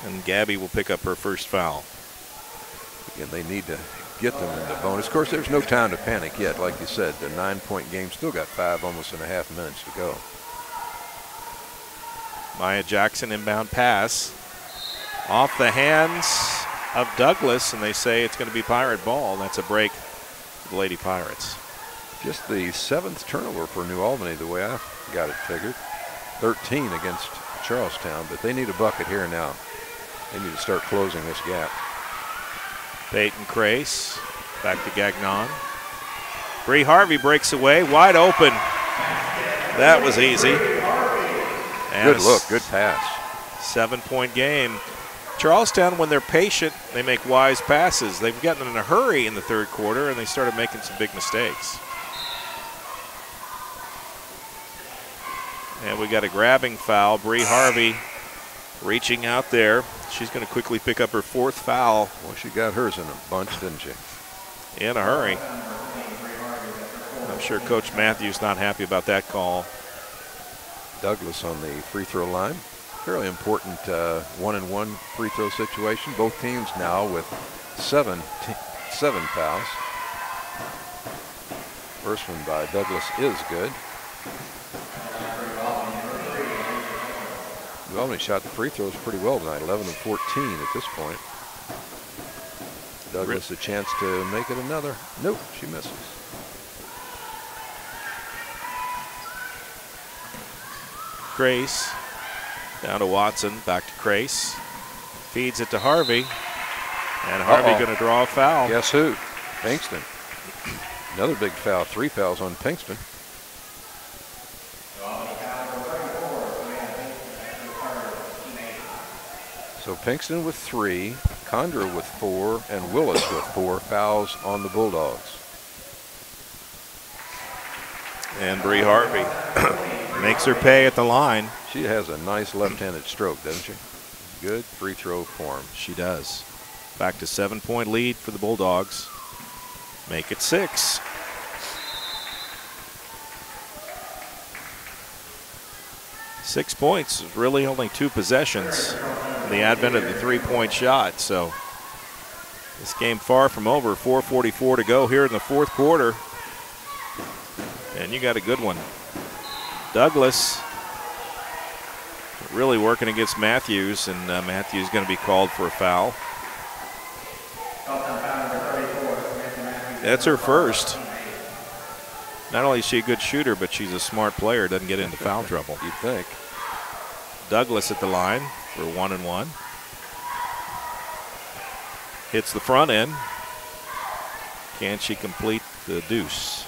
And Gabby will pick up her first foul. Again, they need to get them in the bonus. Of course, there's no time to panic yet. Like you said, the 9-point game still got 5 almost and a half minutes to go. Maya Jackson inbound pass off the hands of Douglas, and they say it's going to be Pirate ball. That's a break for the Lady Pirates. Just the 7th turnover for New Albany, the way I got it figured. 13 against Charlestown, but they need a bucket here now. They need to start closing this gap. Peyton Crace back to Gagnon. Bree Harvey breaks away, wide open. That was easy. And good look, good pass. 7-point game. Charlestown, when they're patient, they make wise passes. They've gotten in a hurry in the third quarter, and they started making some big mistakes. And we got a grabbing foul. Bree Harvey reaching out there. She's going to quickly pick up her 4th foul. Well, she got hers in a bunch, didn't she? In a hurry. I'm sure Coach Matthews not happy about that call. Douglas on the free throw line. Fairly important 1-and-1 free throw situation. Both teams now with 7 fouls. First one by Douglas is good. New Albany shot the free throws pretty well tonight, 11 of 14 at this point. Douglas a chance to make it another. Nope, she misses. Crace. Down to Watson. Back to Crace. Feeds it to Harvey. And Harvey going to draw a foul. Guess who? Pinkston. Another big foul. 3 fouls on Pinkston. So Pinkston with 3, Condra with 4, and Willis with 4 fouls on the Bulldogs. And Bree Harvey makes her pay at the line. She has a nice left-handed stroke, doesn't she? Good free throw form. She does. Back to 7-point lead for the Bulldogs. Make it 6. Six points is really only 2 possessions in the advent of the 3-point shot. So this game far from over. 4:44 to go here in the 4th quarter. And you got a good one. Douglas really working against Matthews, and Matthews going to be called for a foul. That's her first. Not only is she a good shooter, but she's a smart player, doesn't get into foul trouble. You'd think. Douglas at the line for 1-1. Hits the front end. Can she complete the deuce?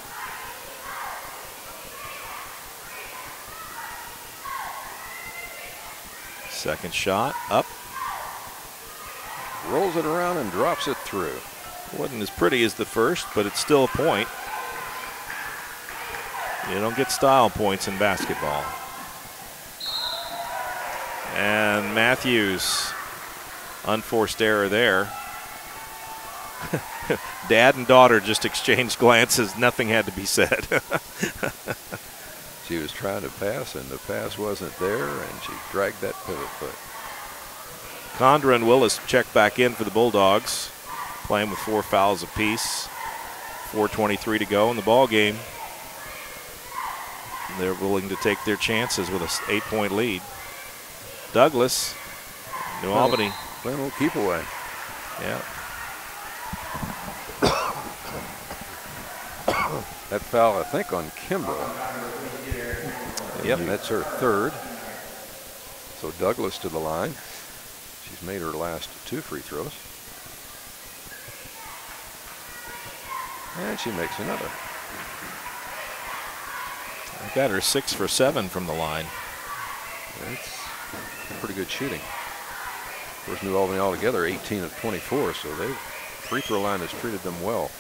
Second shot, up. Rolls it around and drops it through. Wasn't as pretty as the first, but it's still a point. You don't get style points in basketball. And Matthews, unforced error there. Dad and daughter just exchanged glances. Nothing had to be said. She was trying to pass, and the pass wasn't there, and she dragged that pivot foot. Condra and Willis check back in for the Bulldogs, playing with 4 fouls apiece. 4:23 to go in the ball game. They're willing to take their chances with an 8-point lead. Douglas, New Albany. Playing a little keep away. Yeah. That foul, I think, on Kimbrough. Yep, that's her 3rd. So Douglas to the line. She's made her last 2 free throws. And she makes another. I got her 6 for 7 from the line. That's pretty good shooting. Of course, New Albany altogether 18 of 24, so the free throw line has treated them well,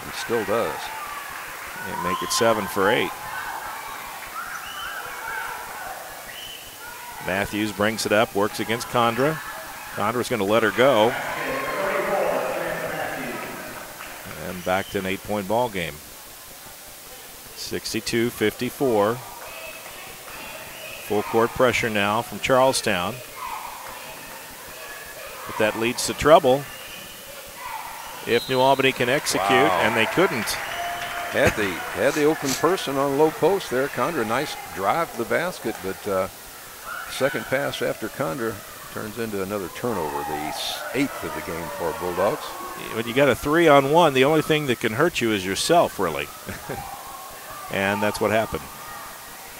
and still does. And make it 7 for 8. Matthews brings it up, works against Condra. Condra's going to let her go. And back to an 8-point ball game. 62-54. Full court pressure now from Charlestown. But that leads to trouble if New Albany can execute, and they couldn't. Had the open person on low post there. Condra, nice drive to the basket, but second pass after Condra turns into another turnover, the 8th of the game for Bulldogs. When you got a 3-on-1, the only thing that can hurt you is yourself, really. And that's what happened.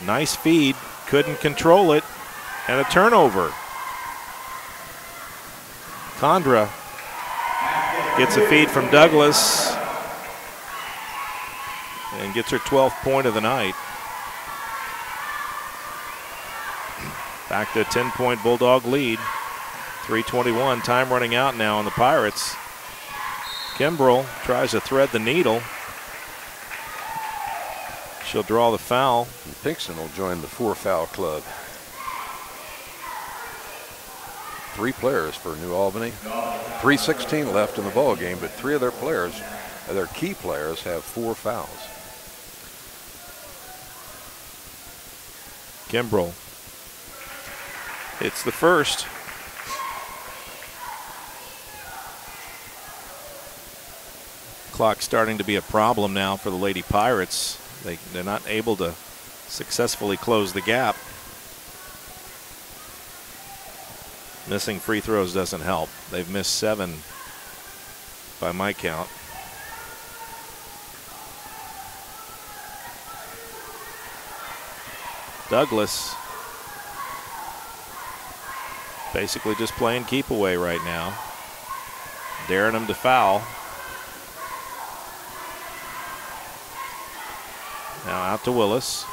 Nice feed, couldn't control it, and a turnover. Condra gets a feed from Douglas and gets her 12th point of the night. Back to a 10-point Bulldog lead. 3:21, time running out now on the Pirates. Kimbrell tries to thread the needle. She'll draw the foul. And Pinkston will join the 4-foul club. 3 players for New Albany. 3:16 left in the ball game, but 3 of their players, their key players, have 4 fouls. Kimbrell. It's the first. Clock starting to be a problem now for the Lady Pirates. They're not able to successfully close the gap. Missing free throws doesn't help. They've missed 7 by my count. Douglas Basically just playing keep away right now. Daring them to foul. Now out to Willis.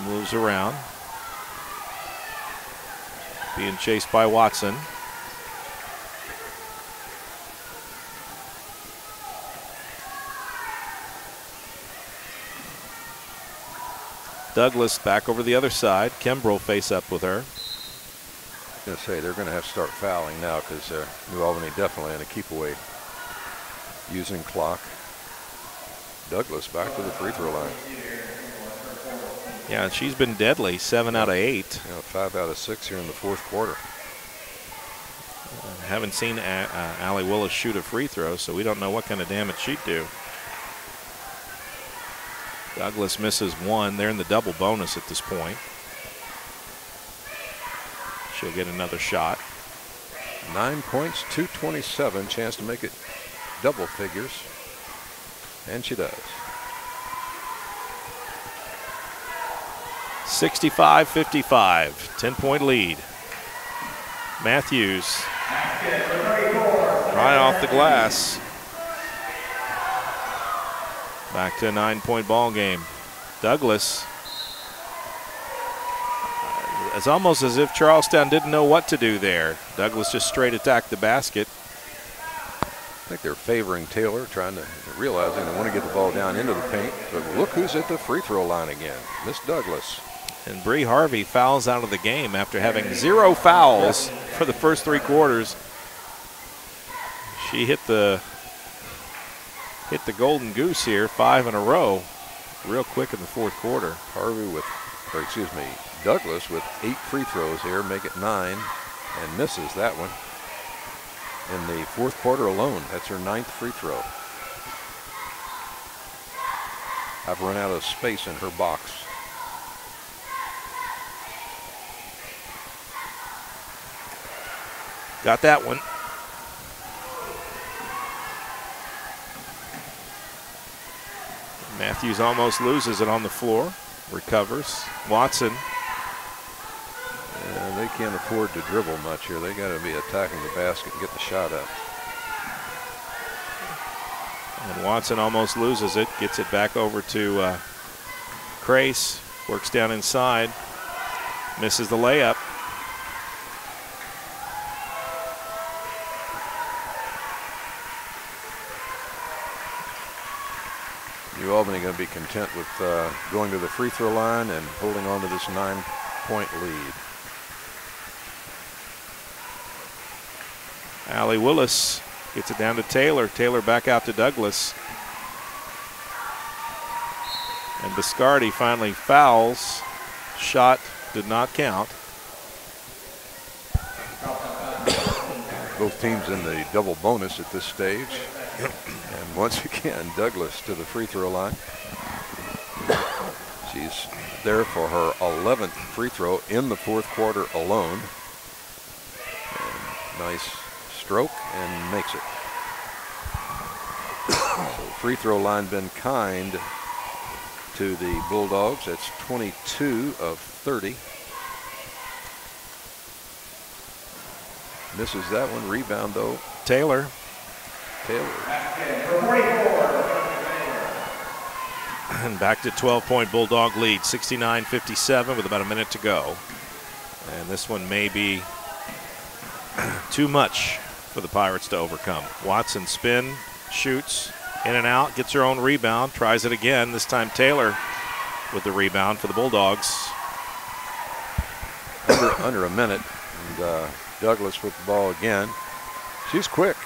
Moves around. Being chased by Watson. Douglas back over the other side. Kimbrell face up with her. I was going to say they're going to have to start fouling now because New Albany definitely in a keep away using clock. Douglas back to the free throw line. Yeah, she's been deadly, 7 out of 8. 5 out of 6 here in the fourth quarter. Haven't seen Allie Willis shoot a free throw, so we don't know what kind of damage she'd do. Douglas misses 1. They're in the double bonus at this point. She'll get another shot. 9 points, 227. Chance to make it double figures. And she does. 65-55. 10-point lead. Matthews. Right off the glass. Back to a 9-point ball game. Douglas. It's almost as if Charlestown didn't know what to do there. Douglas just straight attacked the basket. I think they're favoring Taylor, realizing they want to get the ball down into the paint. But look who's at the free throw line again. Miss Douglas. And Bree Harvey fouls out of the game after having 0 fouls for the first 3 quarters. She hit the golden goose here, 5 in a row, real quick in the fourth quarter. Douglas with 8 free throws here, make it 9, and misses that one. In the fourth quarter alone, that's her 9th free throw. I've run out of space in her box. Got that one. Matthews almost loses it on the floor. Recovers. Watson. They can't afford to dribble much here. They got to be attacking the basket and get the shot up. And Watson almost loses it. Gets it back over to Crace. Works down inside. Misses the layup. New Albany going to be content with going to the free throw line and holding on to this 9-point lead. Allie Willis gets it down to Taylor. Taylor back out to Douglas. And Biscardi finally fouls. Shot did not count. Both teams in the double bonus at this stage. And once again, Douglas to the free throw line. She's there for her 11th free throw in the fourth quarter alone. And nice stroke and makes it. So free throw line been kind to the Bulldogs. That's 22 of 30. Misses that one. Rebound though. Taylor. And back to 12-point Bulldog lead, 69-57 with about a minute to go. And this one may be too much for the Pirates to overcome. Watson spin, shoots, in and out, gets her own rebound, tries it again. This time Taylor with the rebound for the Bulldogs. Under a minute, and Douglas with the ball again. She's quick.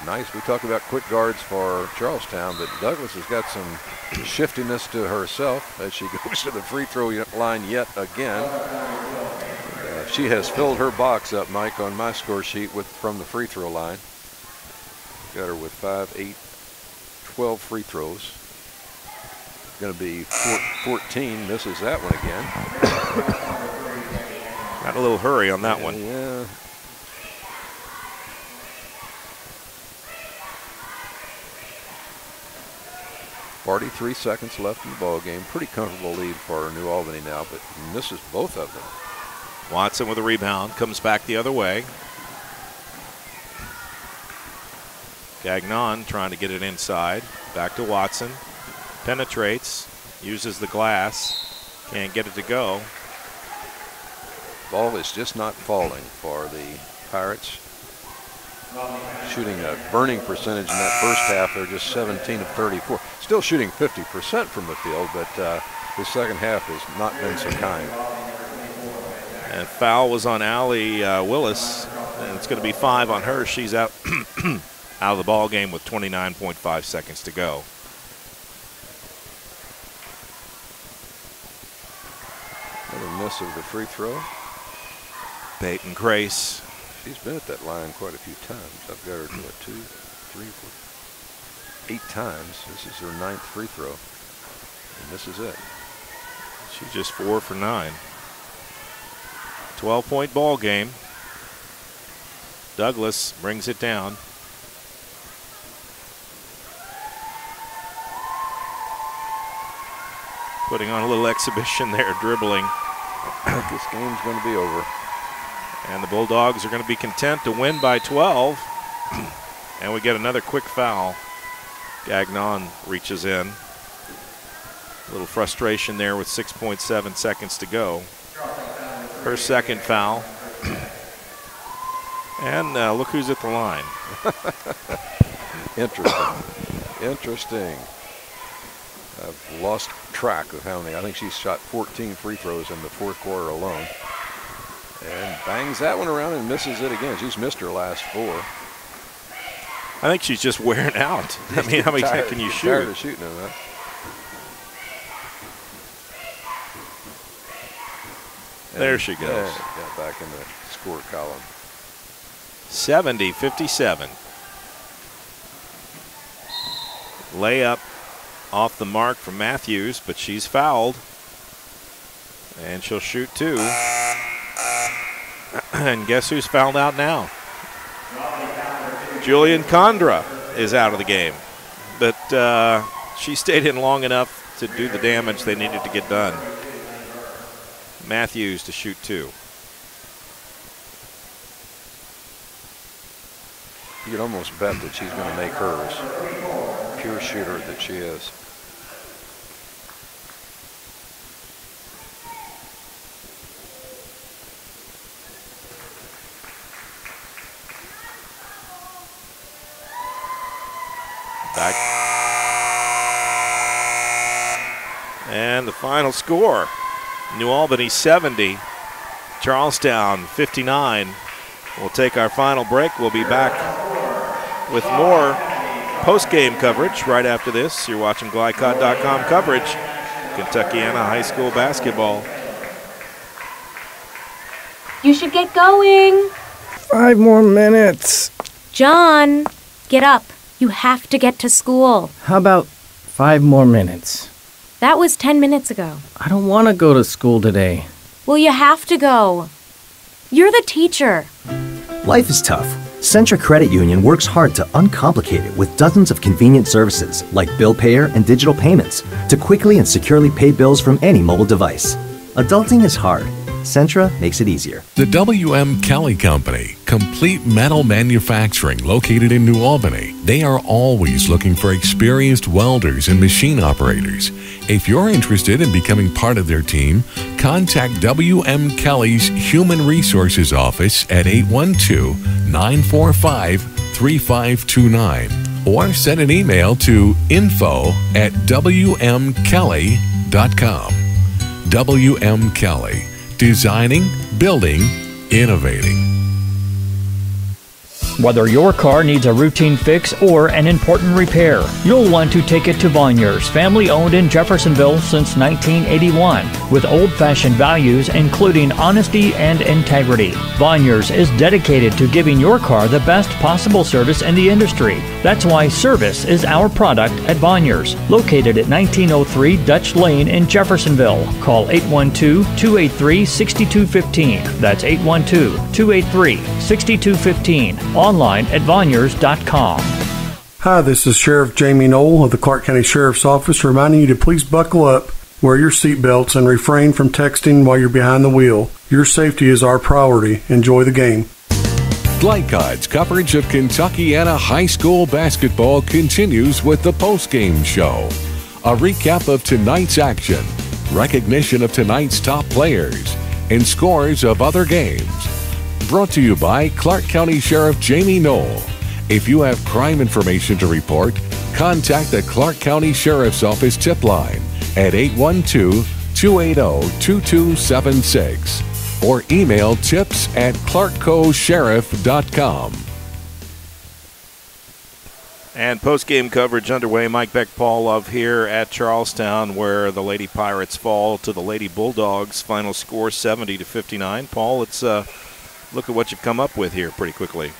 Nice. We talk about quick guards for Charlestown, but Douglas has got some shiftiness to herself as she goes to the free throw line yet again. She has filled her box up, Mike, on my score sheet from the free throw line. Got her with 5, 8, 12 free throws. Going to be 14. Misses that one again. Got a little hurry on that one. Yeah. .43 seconds left in the ball game. Pretty comfortable lead for New Albany now, but misses both of them. Watson with a rebound, comes back the other way. Gagnon trying to get it inside. Back to Watson. Penetrates, uses the glass, can't get it to go. Ball is just not falling for the Pirates. Shooting a burning percentage in that first half. They're just 17 of 34. Still shooting 50% from the field, but the second half has not been so kind. And foul was on Allie Willis, and it's going to be 5 on her. She's out out of the ball game with 29.5 seconds to go. Another miss of the free throw. Peyton Grace. She's been at that line quite a few times. I've got her to 2, 3, 4, 8 times. This is her 9th free throw, and this is it. She's just 4 for 9. 12-point ball game. Douglas brings it down. Putting on a little exhibition there, dribbling. This game's going to be over. And the Bulldogs are going to be content to win by 12. And we get another quick foul. Gagnon reaches in. A little frustration there with 6.7 seconds to go. Her second foul. And look who's at the line. Interesting. I've lost track of how many. I think she's shot 14 free throws in the fourth quarter alone. And bangs that one around and misses it again. She's missed her last 4. I think she's just wearing out. I mean, how many times can you shoot? Tired of shooting them, huh? There she goes. Got back in the score column. 70-57. Layup off the mark from Matthews, but she's fouled. And she'll shoot 2. And guess who's fouled out now? Julian Condra is out of the game. But she stayed in long enough to do the damage they needed to get done. Matthews to shoot 2. You could almost bet that she's going to make hers. Pure shooter that she is. Back. And the final score, New Albany 70, Charlestown 59. We'll take our final break. We'll be back with more post-game coverage right after this. You're watching Glycod.com coverage, Kentuckiana High School basketball. You should get going. 5 more minutes. John, get up. You have to get to school. How about 5 more minutes? That was 10 minutes ago. I don't want to go to school today. Well, you have to go. You're the teacher. Life is tough. Centra Credit Union works hard to uncomplicate it with dozens of convenient services like bill payer and digital payments to quickly and securely pay bills from any mobile device. Adulting is hard. Centra makes it easier. The W.M. Kelly Company, complete metal manufacturing located in New Albany. They are always looking for experienced welders and machine operators. If you're interested in becoming part of their team, contact W.M. Kelly's Human Resources Office at 812-945-3529 or send an email to info@wmkelly.com. W.M. Kelly. Designing, building, innovating. Whether your car needs a routine fix or an important repair, you'll want to take it to Vonyers, family owned in Jeffersonville since 1981, with old-fashioned values including honesty and integrity. Vonyers is dedicated to giving your car the best possible service in the industry. That's why service is our product at Vonyers, located at 1903 Dutch Lane in Jeffersonville. Call 812-283-6215. That's 812-283-6215. Online at Vonyers.com. Hi, this is Sheriff Jamie Knoll of the Clark County Sheriff's Office reminding you to please buckle up Wear your seatbelts and refrain from texting while you're behind the wheel. Your safety is our priority. Enjoy the game. Glycod's coverage of Kentuckiana high school basketball continues with the postgame show. A recap of tonight's action, recognition of tonight's top players, and scores of other games. Brought to you by Clark County Sheriff Jamie Knoll. If you have crime information to report, contact the Clark County Sheriff's Office tip line at 812-280-2276 or email tips@clarkcosheriff.com. And post-game coverage underway. Mike Beck, Paul Love here at Charlestown, where the Lady Pirates fall to the Lady Bulldogs. Final score 70-59. Paul, let's look at what you've come up with here pretty quickly.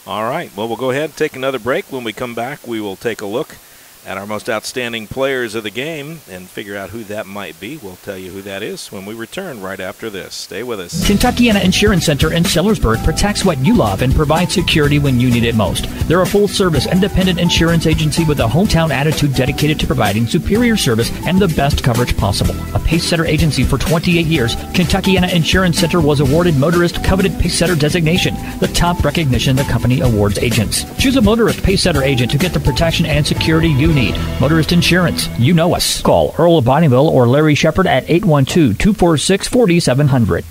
All right, well, we'll go ahead and take another break. When we come back, we will take a look at our most outstanding players of the game and figure out who that might be. We'll tell you who that is when we return right after this. Stay with us. Kentuckiana Insurance Center in Sellersburg protects what you love and provides security when you need it most. They're a full-service, independent insurance agency with a hometown attitude dedicated to providing superior service and the best coverage possible. A Pacesetter agency for 28 years, Kentuckiana Insurance Center was awarded Motorist Coveted Pacesetter designation, the top recognition the company awards agents. Choose a Motorist Pacesetter agent to get the protection and security you need. Motorist Insurance. You know us. Call Earl of Bonneville or Larry Shepard at 812-246-4700.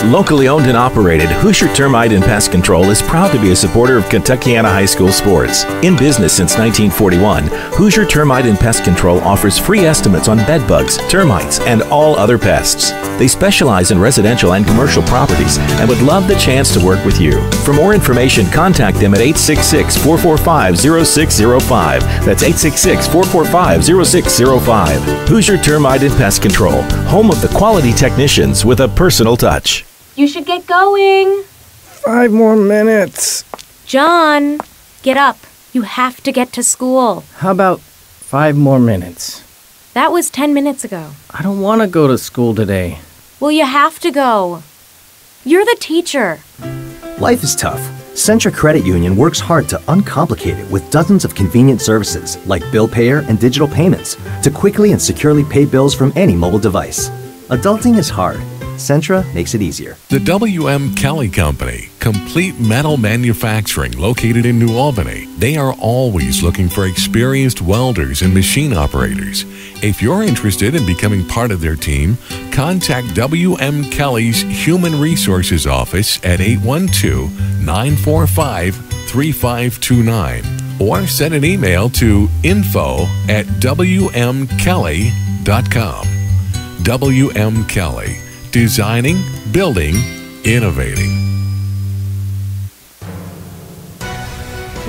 Locally owned and operated, Hoosier Termite and Pest Control is proud to be a supporter of Kentuckiana high school sports. In business since 1941, Hoosier Termite and Pest Control offers free estimates on bed bugs, termites, and all other pests. They specialize in residential and commercial properties and would love the chance to work with you. For more information, contact them at 866-445-0605. That's 866-445-0605. Hoosier Termite and Pest Control, home of the quality technicians with a personal touch. You should get going. 5 more minutes. John, get up. You have to get to school. How about 5 more minutes? That was 10 minutes ago. I don't want to go to school today. Well, you have to go. You're the teacher. Life is tough. Centra Credit Union works hard to uncomplicate it with dozens of convenient services like bill payer and digital payments to quickly and securely pay bills from any mobile device. Adulting is hard. Centra makes it easier. The W.M. Kelly Company, complete metal manufacturing located in New Albany. They are always looking for experienced welders and machine operators. If you're interested in becoming part of their team, contact W.M. Kelly's Human Resources Office at 812-945-3529 or send an email to info@wmkelly.com. W.M. Kelly. Designing, building, innovating.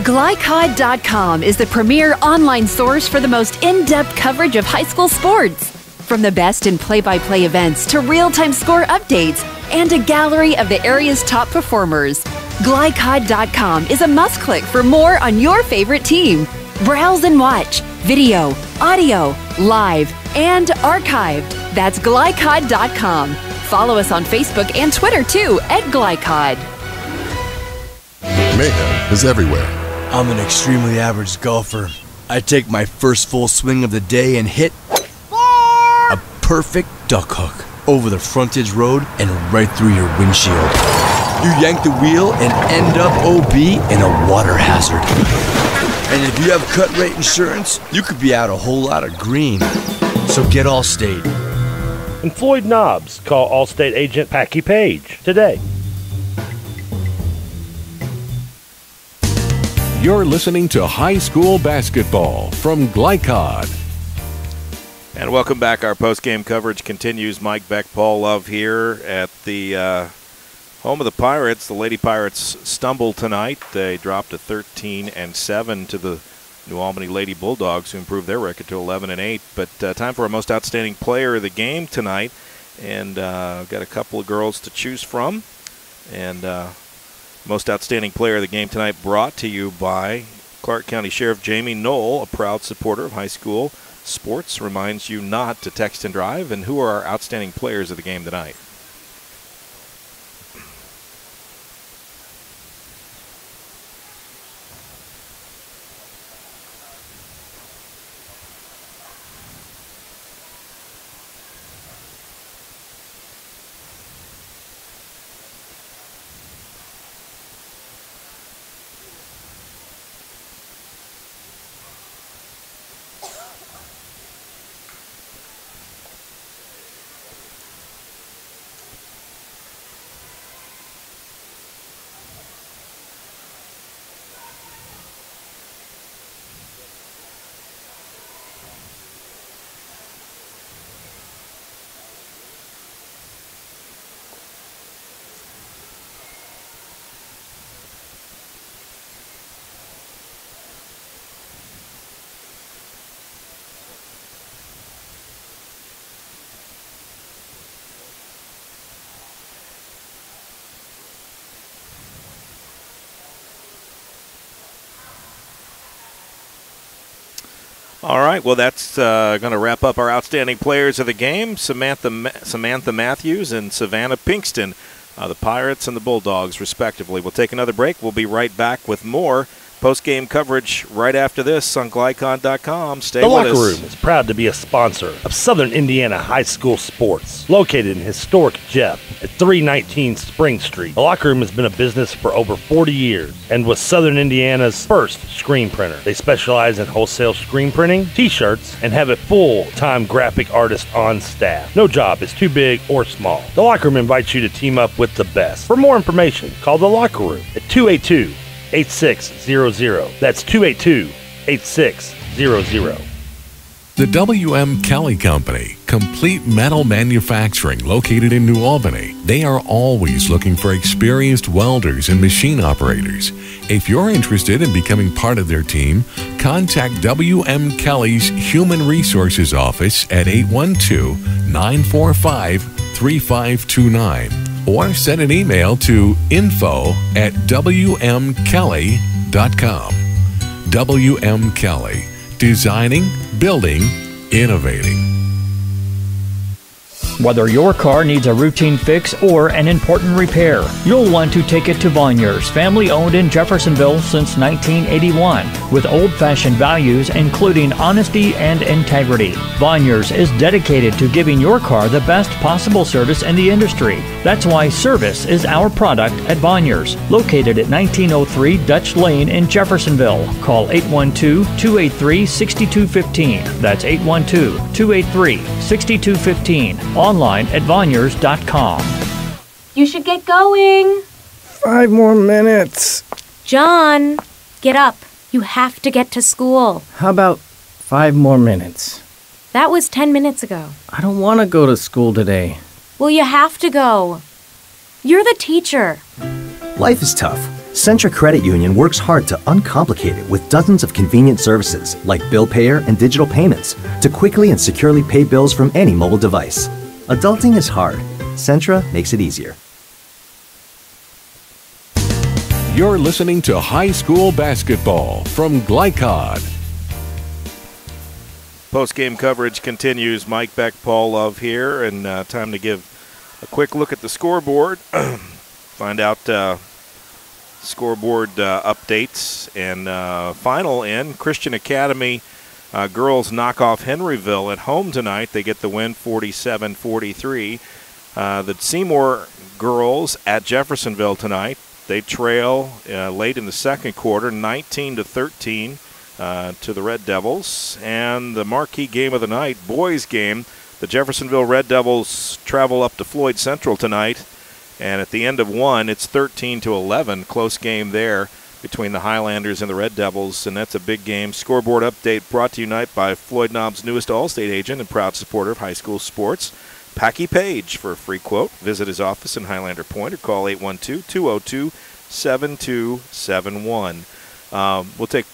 Glycod.com is the premier online source for the most in-depth coverage of high school sports. From the best in play-by-play events to real-time score updates and a gallery of the area's top performers, Glycod.com is a must-click for more on your favorite team. Browse and watch, video, audio, live, and archived. That's Glycod.com. Follow us on Facebook and Twitter too at Glycod. Mayhem is everywhere. I'm an extremely average golfer. I take my first full swing of the day and hit a perfect duck hook over the frontage road and right through your windshield. You yank the wheel and end up OB in a water hazard. And if you have cut rate insurance, you could be out a whole lot of green. So get Allstate. And Floyd Knobs, call Allstate agent Packy Page today. You're listening to High School Basketball from Glycod. And welcome back. Our post-game coverage continues. Mike Beck, Paul Love here at the home of the Pirates. The Lady Pirates stumbled tonight. They dropped to 13-7 to the New Albany Lady Bulldogs, who improved their record to 11-8. But time for our most outstanding player of the game tonight. And I've got a couple of girls to choose from. And most outstanding player of the game tonight brought to you by Clark County Sheriff Jamie Knoll, a proud supporter of high school sports, reminds you not to text and drive. And who are our outstanding players of the game tonight? All right, well, that's going to wrap up our outstanding players of the game. Samantha Matthews and Savannah Pinkston, the Pirates and the Bulldogs, respectively. We'll take another break. We'll be right back with more post-game coverage right after this on Glycon.com. Stay with us. The Locker Room is proud to be a sponsor of Southern Indiana High School Sports, located in historic Jeff at 319 Spring Street. The Locker Room has been a business for over 40 years and was Southern Indiana's first screen printer. They specialize in wholesale screen printing, t-shirts, and have a full-time graphic artist on staff. No job is too big or small. The Locker Room invites you to team up with the best. For more information, call The Locker Room at 282-8600. That's 282-8600. The W.M. Kelly Company, complete metal manufacturing located in New Albany. They are always looking for experienced welders and machine operators. If you're interested in becoming part of their team, contact W.M. Kelly's Human Resources Office at 812-945-3529 or send an email to info@wmkelly.com. W.M. Kelly, designing, building, innovating. Whether your car needs a routine fix or an important repair, you'll want to take it to Vonyers, family-owned in Jeffersonville since 1981, with old-fashioned values including honesty and integrity. Vonyers is dedicated to giving your car the best possible service in the industry. That's why service is our product at Vonyers, located at 1903 Dutch Lane in Jeffersonville. Call 812-283-6215. That's 812-283-6215. Online at Vonyers.com. You should get going. 5 more minutes. John, get up. You have to get to school. How about 5 more minutes? That was 10 minutes ago. I don't want to go to school today. Well, you have to go. You're the teacher. Life is tough. Centra Credit Union works hard to uncomplicate it with dozens of convenient services like bill payer and digital payments to quickly and securely pay bills from any mobile device. Adulting is hard. Centra makes it easier. You're listening to High School Basketball from Glycod. Post-game coverage continues. Mike Beck, Paul Love here, and time to give a quick look at the scoreboard. Find out scoreboard updates and final in. Christian Academy girls knock off Henryville at home tonight. They get the win 47-43. The Seymour girls at Jeffersonville tonight. They trail late in the second quarter, 19-13 to the Red Devils. And the marquee game of the night, boys game, the Jeffersonville Red Devils travel up to Floyd Central tonight. And at the end of one, it's 13-11. Close game there between the Highlanders and the Red Devils, and that's a big game. Scoreboard update brought to you tonight by Floyd Knob's newest Allstate agent and proud supporter of high school sports, Packy Page. For a free quote, visit his office in Highlander Point or call 812-202-7271. We'll take,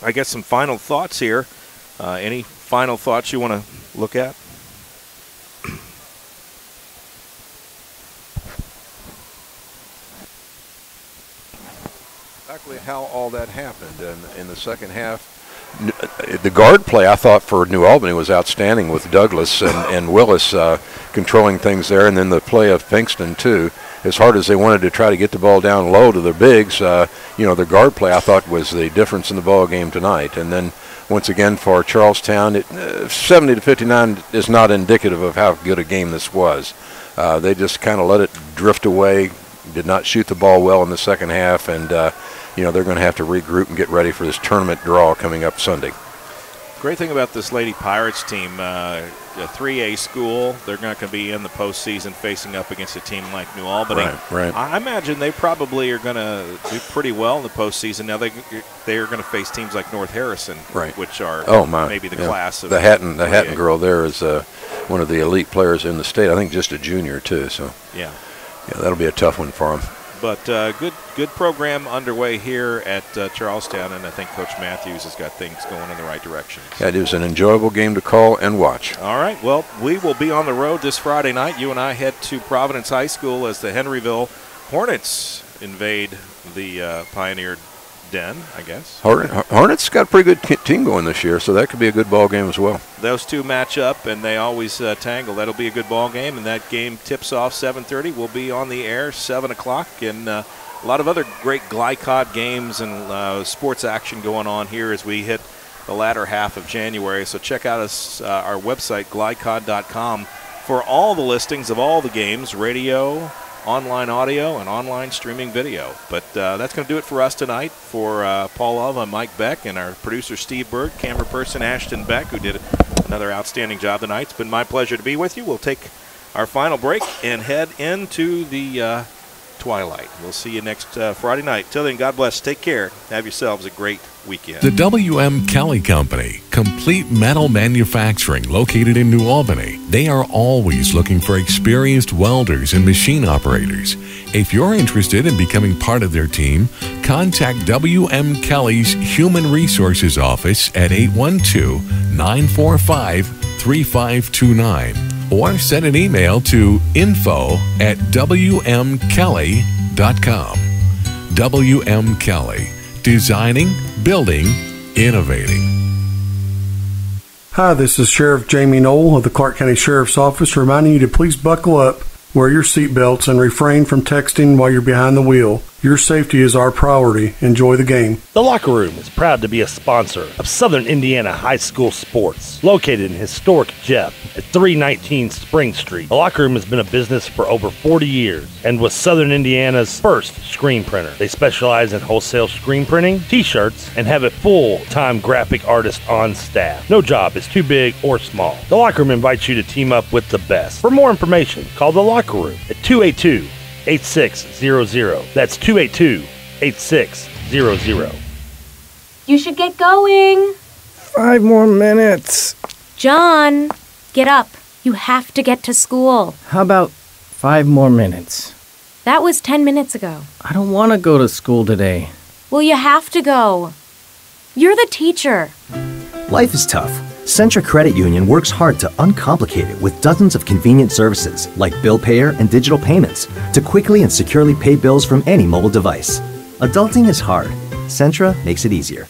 I guess, some final thoughts here. Any final thoughts you want to look at? Exactly how all that happened in the second half. The guard play, I thought, for New Albany was outstanding with Douglas and Willis controlling things there, and then the play of Pinkston, too. As hard as they wanted to try to get the ball down low to their bigs, their guard play, I thought, was the difference in the ball game tonight. And then, once again, for Charlestown, 70-59 is not indicative of how good a game this was. They just kind of let it drift away, did not shoot the ball well in the second half, and they're going to have to regroup and get ready for this tournament draw coming up Sunday. Great thing about this Lady Pirates team, a 3A school, they're not going to be in the postseason facing up against a team like New Albany. Right. I imagine they probably are going to do pretty well in the postseason. Now they are going to face teams like North Harrison, which are maybe the class of the Hatton girl there is one of the elite players in the state. I think just a junior too. So yeah, that'll be a tough one for them. But good program underway here at Charlestown, and I think Coach Matthews has got things going in the right direction. Yeah, it was an enjoyable game to call and watch. All right, well, we will be on the road this Friday night. You and I head to Providence High School as the Henryville Hornets invade the Pioneer Den, I guess. Hornets got a pretty good team going this year, so that could be a good ball game as well. Those two match up, and they always tangle. That'll be a good ball game, and that game tips off 7:30. We'll be on the air 7 o'clock, and a lot of other great Glycod games and sports action going on here as we hit the latter half of January. So check out our website, glycod.com, for all the listings of all the games, radio, online audio, and online streaming video. But that's going to do it for us tonight. For Paul Love, I'm Mike Beck, and our producer Steve Bird, camera person Ashton Beck, who did another outstanding job tonight. It's been my pleasure to be with you. We'll take our final break and head into the twilight. We'll see you next Friday night. Till then, God bless. Take care. Have yourselves a great weekend. The W.M. Kelly Company, complete metal manufacturing located in New Albany. They are always looking for experienced welders and machine operators. If you're interested in becoming part of their team, contact W.M. Kelly's Human Resources Office at 812-945-3529 or send an email to info@wmkelly.com. W.M. Kelly, designing, building, innovating. Hi, this is Sheriff Jamie Knoll of the Clark County Sheriff's Office reminding you to please buckle up, wear your seatbelts, and refrain from texting while you're behind the wheel. Your safety is our priority. Enjoy the game. The Locker Room is proud to be a sponsor of Southern Indiana High School Sports, located in historic Jeff at 319 Spring Street. The Locker Room has been a business for over 40 years and was Southern Indiana's first screen printer. They specialize in wholesale screen printing, t-shirts, and have a full-time graphic artist on staff. No job is too big or small. The Locker Room invites you to team up with the best. For more information, call The Locker Room at 282-8600. That's 282-8600. You should get going. 5 more minutes. John, get up. You have to get to school. How about 5 more minutes? That was 10 minutes ago. I don't want to go to school today. Well, you have to go. You're the teacher. Life is tough. Centra Credit Union works hard to uncomplicate it with dozens of convenient services like bill payer and digital payments to quickly and securely pay bills from any mobile device. Adulting is hard. Centra makes it easier.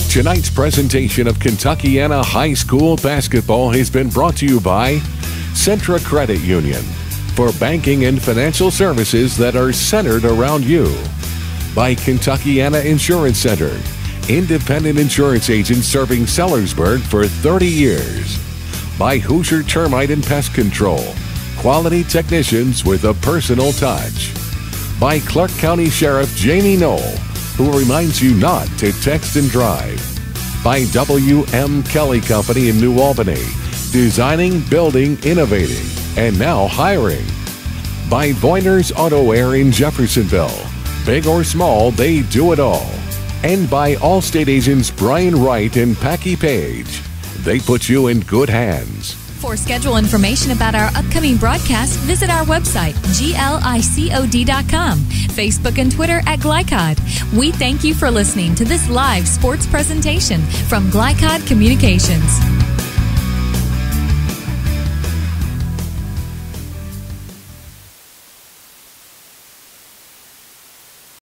Tonight's presentation of Kentuckiana High School basketball has been brought to you by Centra Credit Union for banking and financial services that are centered around you. By Kentuckiana Insurance Center, independent insurance agents serving Sellersburg for 30 years. By Hoosier Termite and Pest Control, quality technicians with a personal touch. By Clark County Sheriff Jamie Knoll, who reminds you not to text and drive. By W.M. Kelly Company in New Albany, designing, building, innovating, and now hiring. By Voiner's Auto Air in Jeffersonville. Big or small, they do it all. And by Allstate agents Brian Wright and Packy Page. They put you in good hands. For schedule information about our upcoming broadcast, visit our website, glicod.com, Facebook and Twitter at Glycod. We thank you for listening to this live sports presentation from Glycod Communications.